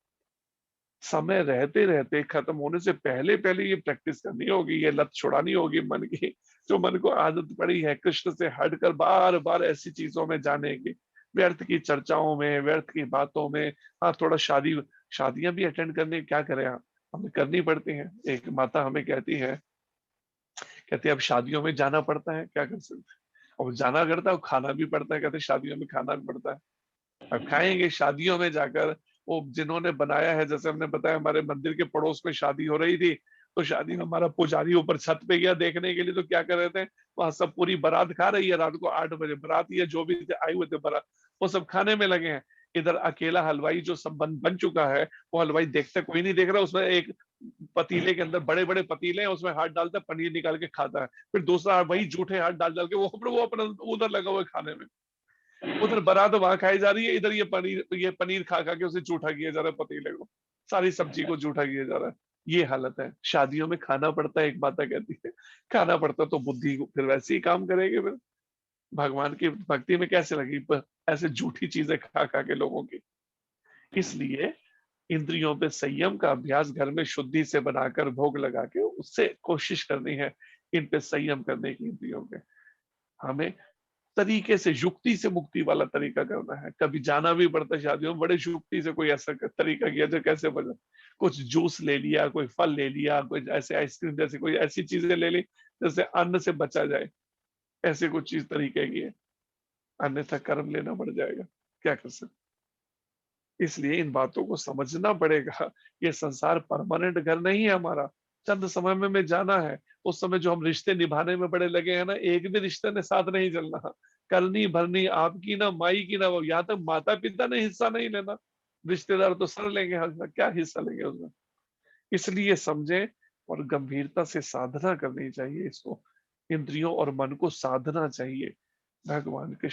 Speaker 1: समय रहते रहते, खत्म होने से पहले पहले ये प्रैक्टिस करनी होगी, ये लत छुड़ानी होगी मन की, जो मन को आदत पड़ी है कृष्ण से हटकर बार बार ऐसी चीजों में जाने की, व्यर्थ की चर्चाओं में, व्यर्थ की बातों में। हाँ, थोड़ा शादियां भी अटेंड करने, क्या करें, हमें करनी पड़ती हैं। एक माता हमें कहती है अब शादियों में जाना पड़ता है, क्या कर सकते हैं, और जाना करता है, खाना भी पड़ता है, कहते शादियों में खाना भी पड़ता है। अब खाएंगे शादियों में जाकर, वो जिन्होंने बनाया है, जैसे हमने बताया हमारे मंदिर के पड़ोस में शादी हो रही थी, तो शादी में हमारा पुजारी ऊपर छत पे गया देखने के लिए, तो क्या कर रहे थे, वहां सब पूरी बारात खा रही है, रात को 8 बजे बारात, या जो भी आए हुए थे बारात, वो सब खाने में लगे हैं। इधर अकेला हलवाई जो सब बन चुका है, वो हलवाई देखते कोई नहीं देख रहा, उसमें एक पतीले के अंदर बड़े बड़े पतीले हैं, उसमें हाथ डालता है, पनीर निकाल के खाता है, फिर दूसरा वही जूठे हाथ डाल डाल के वो अपना उधर लगा हुआ है खाने में। उधर बारात वहां खाई जा रही है, इधर ये पनीर खा खा के उसे जूठा किया जा रहा है, पतीले को, सारी सब्जी को जूठा किया जा रहा है। ये हालत है। शादियों में खाना पड़ता है, एक माता कहती है, खाना पड़ता तो बुद्धि फिर वैसे ही काम करेगी, फिर भगवान की भक्ति में कैसे लगी, ऐसे झूठी चीजें खा खा के लोगों की। इसलिए इंद्रियों पे संयम का अभ्यास घर में शुद्धि से बनाकर भोग लगा के उससे कोशिश करनी है इन पे संयम करने की। इंद्रियों पे हमें तरीके से, युक्ति से मुक्ति वाला तरीका करना है। कभी जाना भी पड़ता है शादियों में, बड़े युक्ति से कोई ऐसा तरीका किया जो कैसे बजा, कुछ जूस ले लिया, कोई फल ले लिया, कोई ऐसे आइसक्रीम जैसी कोई ऐसी चीजें ले ली जैसे अन्न से बचा जाए, ऐसे कुछ चीज तरीके की है, अन्यथा कर्म लेना पड़ जाएगा, क्या कर सकते। इसलिए इन बातों को समझना पड़ेगा। ये संसार परमानेंट घर नहीं है हमारा, चंद समय में मैं जाना है। उस समय जो हम रिश्ते निभाने में बड़े लगे हैं ना, एक भी रिश्ते ने साथ नहीं चलना। करनी भरनी आपकी ना माई की ना, यहाँ तक माता पिता ने हिस्सा नहीं लेना, रिश्तेदार तो सर लेंगे, क्या हिस्सा लेंगे उसमें। इसलिए समझें और गंभीरता से साधना करनी चाहिए इसको, इंद्रियों और मन को साधना चाहिए भगवान के